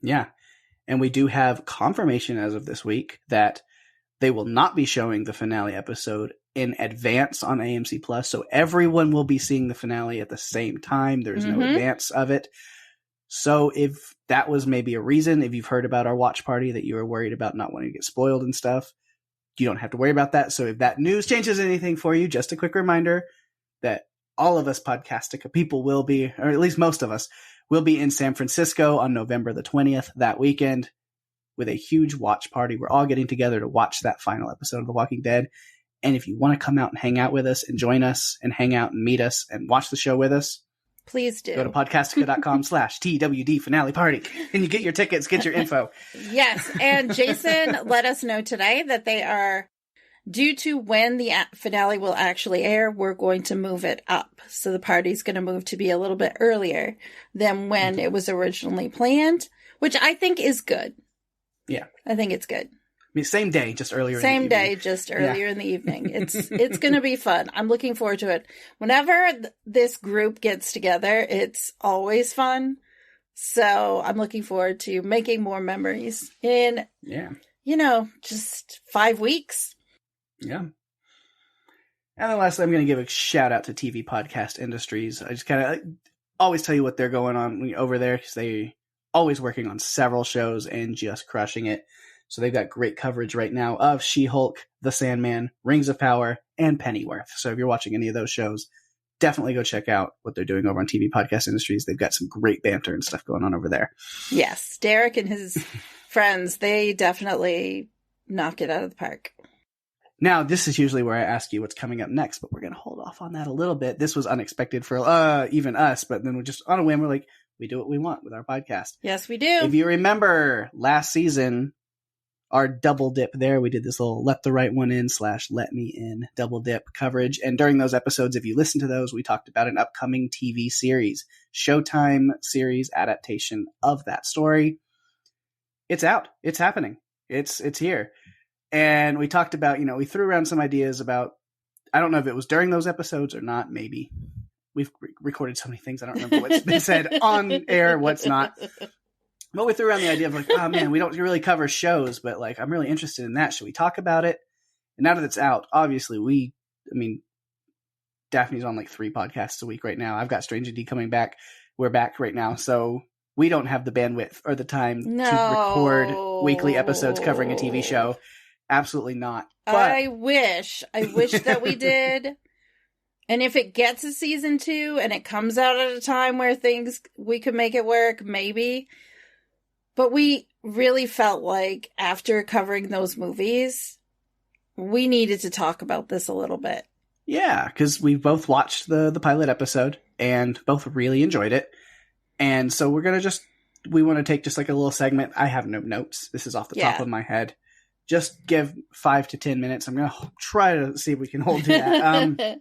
Yeah. And we do have confirmation as of this week that they will not be showing the finale episode in advance on AMC Plus. So everyone will be seeing the finale at the same time. There's no advance of it. So if that was maybe a reason, if you've heard about our watch party that you were worried about not wanting to get spoiled and stuff, you don't have to worry about that. So if that news changes anything for you, just a quick reminder that all of us Podcastica people will be, or at least most of us, will be in San Francisco on November the 20th that weekend with a huge watch party. We're all getting together to watch that final episode of The Walking Dead. And if you want to come out and hang out with us and join us and hang out and meet us and watch the show with us, please do. Go to podcastica.com/TWD finale party and you get your tickets, get your info. Yes. And Jason let us know today that they are, due to when the finale will actually air, we're going to move it up. So the party's going to move to be a little bit earlier than when it was originally planned, which I think is good. Yeah. I think it's good. I mean, same day, just earlier Same in the evening. day, just earlier in the evening. It's going to be fun. I'm looking forward to it. Whenever this group gets together, it's always fun. So I'm looking forward to making more memories in, just 5 weeks. Yeah. And then lastly, I'm going to give a shout out to TV Podcast Industries. I just kind of always tell you what they're going on over there because they're always working on several shows and just crushing it. So they've got great coverage right now of She-Hulk, The Sandman, Rings of Power, and Pennyworth. So if you're watching any of those shows, definitely go check out what they're doing over on TV Podcast Industries. They've got some great banter and stuff going on over there. Yes, Derek and his friends, they definitely knock it out of the park. Now, this is usually where I ask you what's coming up next, but we're going to hold off on that a little bit. This was unexpected for even us, but then we're just on a whim. We're like, we do what we want with our podcast. Yes, we do. If you remember last season, our double dip there, we did this little let the right one in / let me in double dip coverage. And during those episodes, if you listen to those, we talked about an upcoming TV series, Showtime series adaptation of that story. It's out. It's happening. It's here. And we talked about, we threw around some ideas about, I don't know if it was during those episodes or not, maybe. We've recorded so many things, I don't remember what's been said on air, what's not. But we threw around the idea of like, oh man, we don't really cover shows, but like, I'm really interested in that. Should we talk about it? And now that it's out, obviously Daphne's on like 3 podcasts a week right now. I've got Strange D coming back. We're back right now. So we don't have the bandwidth or the time to record weekly episodes covering a TV show. Absolutely not. But I wish that we did. And if it gets a season 2 and it comes out at a time where we could make it work, maybe. But we really felt like after covering those movies, we needed to talk about this a little bit. Yeah, because we both watched the pilot episode and both really enjoyed it. And so we want to take just like a little segment. I have no notes. This is off the top of my head. Just give 5 to 10 minutes. I'm going to try to see if we can hold to that.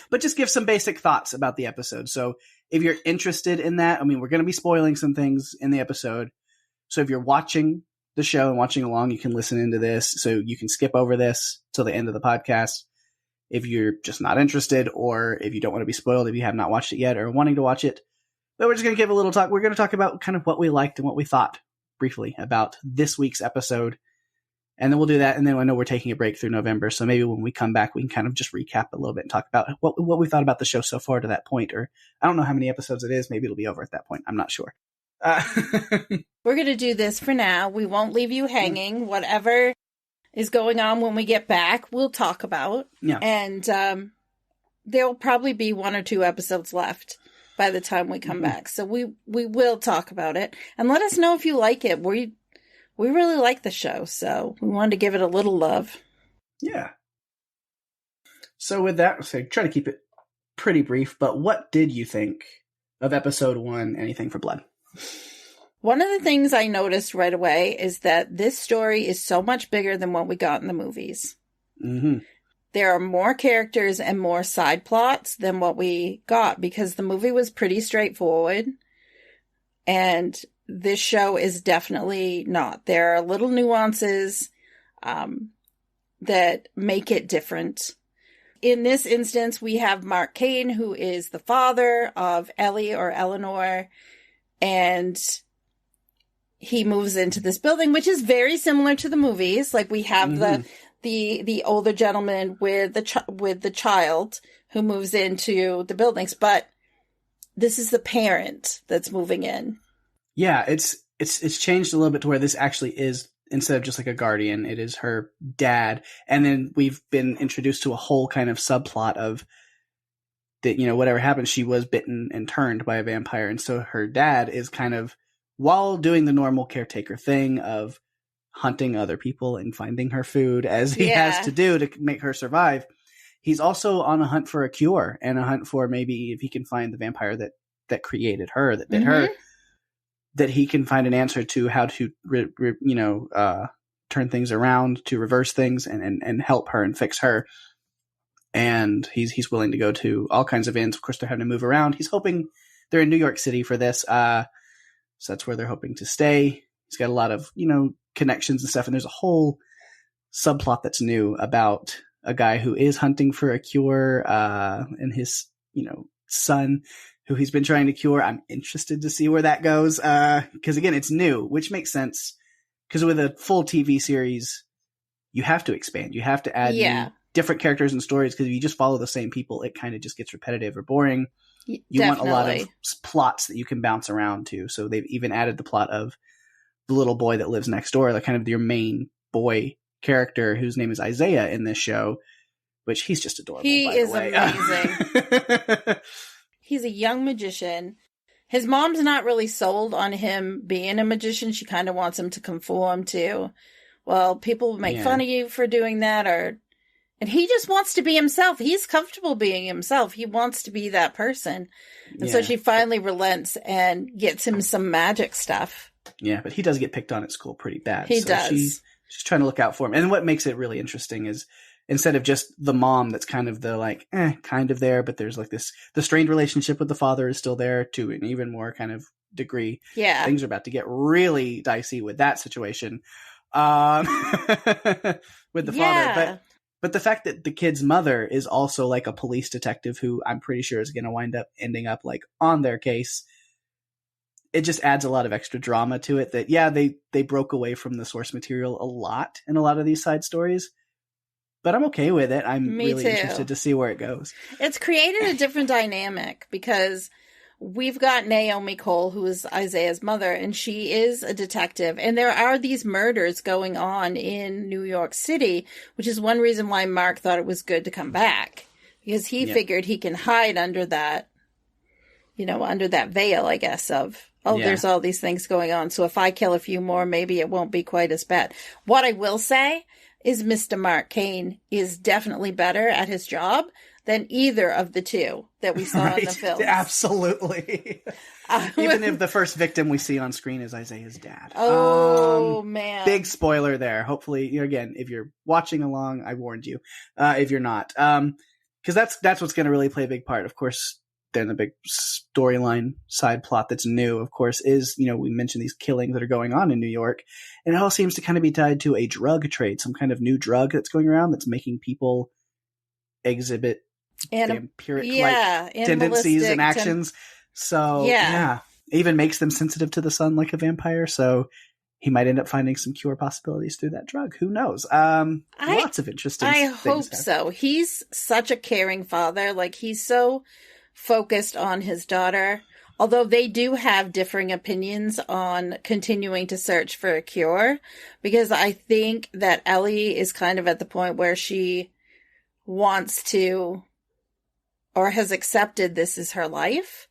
But just give some basic thoughts about the episode. So if you're interested in that, I mean, we're going to be spoiling some things in the episode. So if you're watching the show and watching along, you can listen into this. So you can skip over this till the end of the podcast. If you're just not interested, or if you don't want to be spoiled, if you have not watched it yet or wanting to watch it. But we're just going to give a little talk. We're going to talk about kind of what we liked and what we thought briefly about this week's episode. And then we'll do that. And then I know we're taking a break through November. So maybe when we come back, we can kind of just recap a little bit and talk about what we thought about the show so far to that point. Or I don't know how many episodes it is. Maybe it'll be over at that point. I'm not sure. We're going to do this for now. We won't leave you hanging. Whatever is going on when we get back, we'll talk about. Yeah. And there'll probably be 1 or 2 episodes left by the time we come back. So we will talk about it. And let us know if you like it. We really like the show, so we wanted to give it a little love. Yeah. So with that, so try to keep it pretty brief, but what did you think of episode 1, Anything for Blood? One of the things I noticed right away is that this story is so much bigger than what we got in the movies. Mm-hmm. There are more characters and more side plots than what we got, because the movie was pretty straightforward, and this show is definitely not. There are little nuances that make it different. In this instance, we have Mark Cain, who is the father of Ellie or Eleanor, and he moves into this building, which is very similar to the movies. Like, we have the older gentleman with the child who moves into the buildings, but this is the parent that's moving in. Yeah, it's changed a little bit to where this actually is, instead of just like a guardian, it is her dad. And then we've been introduced to a whole kind of subplot of that, you know, whatever happened, she was bitten and turned by a vampire. And so her dad is kind of, while doing the normal caretaker thing of hunting other people and finding her food, as he has to do to make her survive, he's also on a hunt for a cure and a hunt for maybe if he can find the vampire that created her, that bit her, that he can find an answer to how to, turn things around, to reverse things and help her and fix her. And he's willing to go to all kinds of ends. Of course, they're having to move around. He's hoping they're in New York City for this. So that's where they're hoping to stay. He's got a lot of, connections and stuff. And there's a whole subplot that's new about a guy who is hunting for a cure, and his, son who he's been trying to cure. I'm interested to see where that goes. Cause again, it's new, which makes sense. Cause with a full TV series, you have to expand. You have to add new, different characters and stories. Cause if you just follow the same people, it kind of just gets repetitive or boring. You want a lot of plots that you can bounce around to. So they've even added the plot of the little boy that lives next door, like kind of your main boy character, whose name is Isaiah in this show, which he's just adorable. He is amazing. He's a young magician. His mom's not really sold on him being a magician. She kind of wants him to conform to, well, people make fun of you for doing that, and he just wants to be himself. He's comfortable being himself. He wants to be that person. And so she finally relents and gets him some magic stuff. Yeah, but he does get picked on at school pretty bad. He does. She's trying to look out for him. And what makes it really interesting is instead of just the mom that's kind of the kind of there, but there's like this, the strained relationship with the father is still there to an even more kind of degree. Yeah. Things are about to get really dicey with that situation. With the father. But the fact that the kid's mother is also like a police detective who I'm pretty sure is going to wind up ending up like on their case, it just adds a lot of extra drama to it that, they broke away from the source material a lot in a lot of these side stories, but I'm okay with it. I'm really interested to see where it goes. It's created a different dynamic because we've got Naomi Cole, who is Isaiah's mother, and she is a detective. And there are these murders going on in New York City, which is one reason why Mark thought it was good to come back, Because he figured he can hide under that, under that veil, I guess, of, there's all these things going on. So if I kill a few more, maybe it won't be quite as bad. What I will say is Mr. Mark Cain is definitely better at his job than either of the two that we saw in the film. Absolutely. Even if the first victim we see on screen is Isaiah's dad. Oh, man. Big spoiler there. Hopefully, again, if you're watching along, I warned you. If you're not. Because that's what's going to really play a big part. Of course, then the big storyline side plot that's new, of course, is, we mentioned these killings that are going on in New York. And it all seems to kind of be tied to a drug trade, some kind of new drug that's going around that's making people exhibit vampiric-like tendencies and actions. So, even makes them sensitive to the sun like a vampire. So he might end up finding some cure possibilities through that drug. Who knows? Lots of interesting things. I hope so. He's such a caring father. Like, he's so focused on his daughter. Although they do have differing opinions on continuing to search for a cure. Because I think that Ellie is kind of at the point where she wants to, or has accepted this is her life.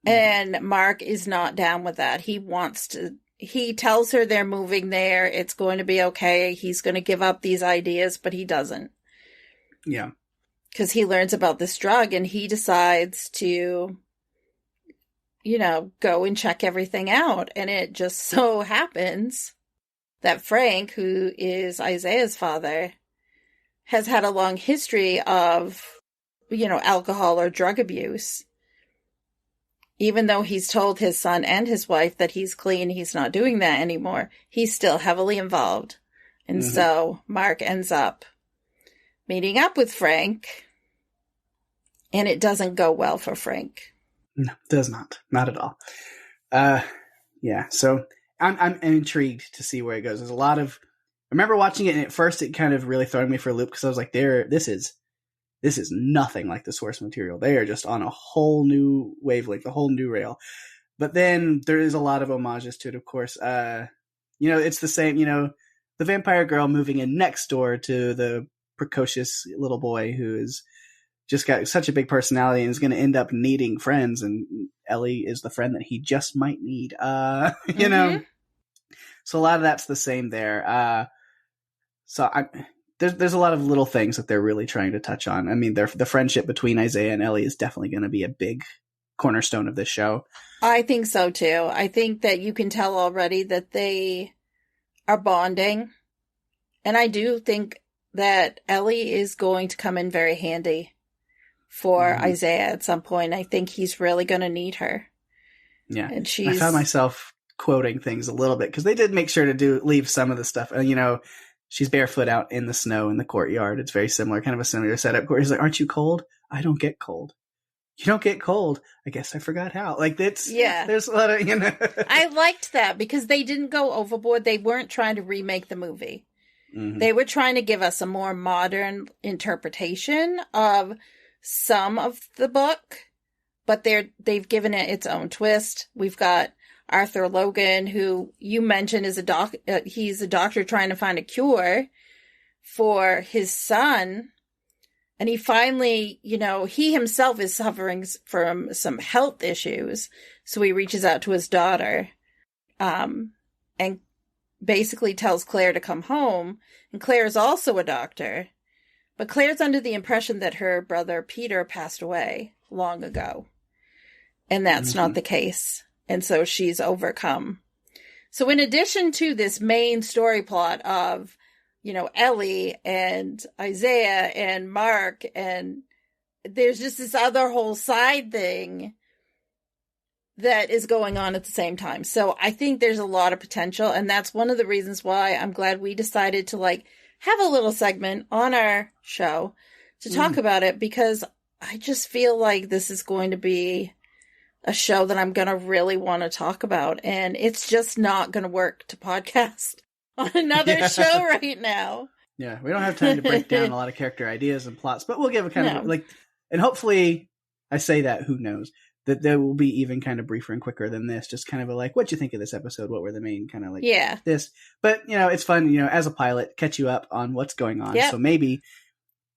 And Mark is not down with that. He tells her they're moving there. It's going to be okay. He's going to give up these ideas, but he doesn't. Yeah. Because he learns about this drug and he decides to, go and check everything out. And it just so happens that Frank, who is Isaiah's father, has had a long history of, alcohol or drug abuse. Even though he's told his son and his wife that he's clean, he's not doing that anymore. He's still heavily involved. And so Mark ends up meeting up with Frank. And it doesn't go well for Frank. No, it does not. Not at all. So I'm intrigued to see where it goes. There's a lot of... I remember watching it, and at first it kind of really threw me for a loop because I was like, this is nothing like the source material. They are just on a whole new wavelength, a whole new rail. But then there is a lot of homages to it, of course. It's the same, the vampire girl moving in next door to the precocious little boy who is just got such a big personality and is going to end up needing friends. And Ellie is the friend that he just might need, So a lot of that's the same there. There's a lot of little things that they're really trying to touch on. I mean, the friendship between Isaiah and Ellie is definitely going to be a big cornerstone of this show. I think so, too. I think that you can tell already that they are bonding. And I do think that Ellie is going to come in very handy for Isaiah at some point. I think he's really going to need her. Yeah. And I found myself quoting things a little bit because they did make sure to leave some of the stuff. She's barefoot out in the snow in the courtyard. It's very similar, kind of a similar setup where he's like, aren't you cold? I don't get cold. You don't get cold. I guess I forgot how. Like, there's a lot of, I liked that because they didn't go overboard. They weren't trying to remake the movie. They were trying to give us a more modern interpretation of some of the book, but they've given it its own twist. We've got Arthur Logan, who you mentioned is he's a doctor trying to find a cure for his son. And he finally, he himself is suffering from some health issues. So he reaches out to his daughter, and basically tells Claire to come home. And Claire is also a doctor, but Claire's under the impression that her brother Peter passed away long ago. And that's not the case. And so she's overcome. So in addition to this main story plot of, Ellie and Isaiah and Mark, and there's just this other whole side thing that is going on at the same time. So I think there's a lot of potential. And that's one of the reasons why I'm glad we decided to have a little segment on our show to talk about it, because I just feel like this is going to be a show that I'm going to really want to talk about. And it's just not going to work to podcast on another show right now. Yeah, we don't have time to break down a lot of character ideas and plots, but we'll give a kind of and hopefully, I say that, who knows, that there will be even kind of briefer and quicker than this, just kind of what'd you think of this episode? What were the main kind of this? But, it's fun, as a pilot, catch you up on what's going on. Yep. So maybe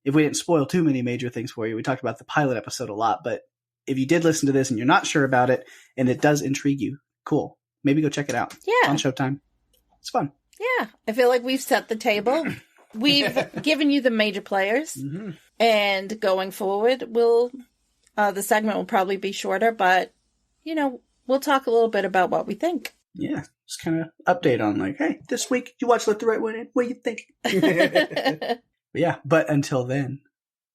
if we didn't spoil too many major things for you, we talked about the pilot episode a lot, but if you did listen to this and you're not sure about it and it does intrigue you, cool. Maybe go check it out. Yeah. It's on Showtime. It's fun. Yeah. I feel like we've set the table. We've given you the major players. Mm-hmm. And going forward, the segment will probably be shorter, but, we'll talk a little bit about what we think. Yeah. Just kind of update on like, hey, this week you watched Let the Right One In. What do you think? But until then,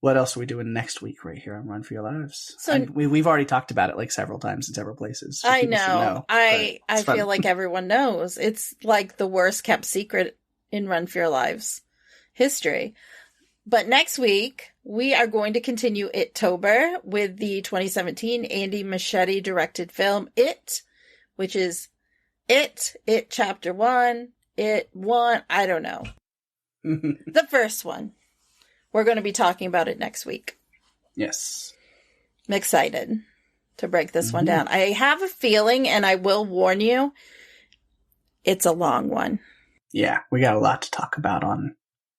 what else are we doing next week right here on Run for Your Lives? So we've already talked about it like several times in several places. I know. I feel like everyone knows. It's like the worst kept secret in Run for Your Lives history. But next week, we are going to continue It-tober with the 2017 Andy Muschietti directed film It, which is It Chapter 1, It 1, I don't know. The first one. We're going to be talking about it next week. Yes. I'm excited to break this one down. I have a feeling, and I will warn you, it's a long one. Yeah, we got a lot to talk about on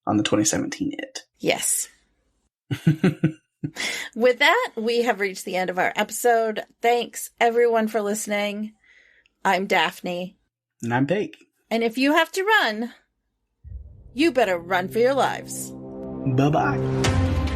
the 2017 It. Yes. With that, we have reached the end of our episode. Thanks, everyone, for listening. I'm Daphne. And I'm Pake. And if you have to run, you better run for your lives. Bye-bye.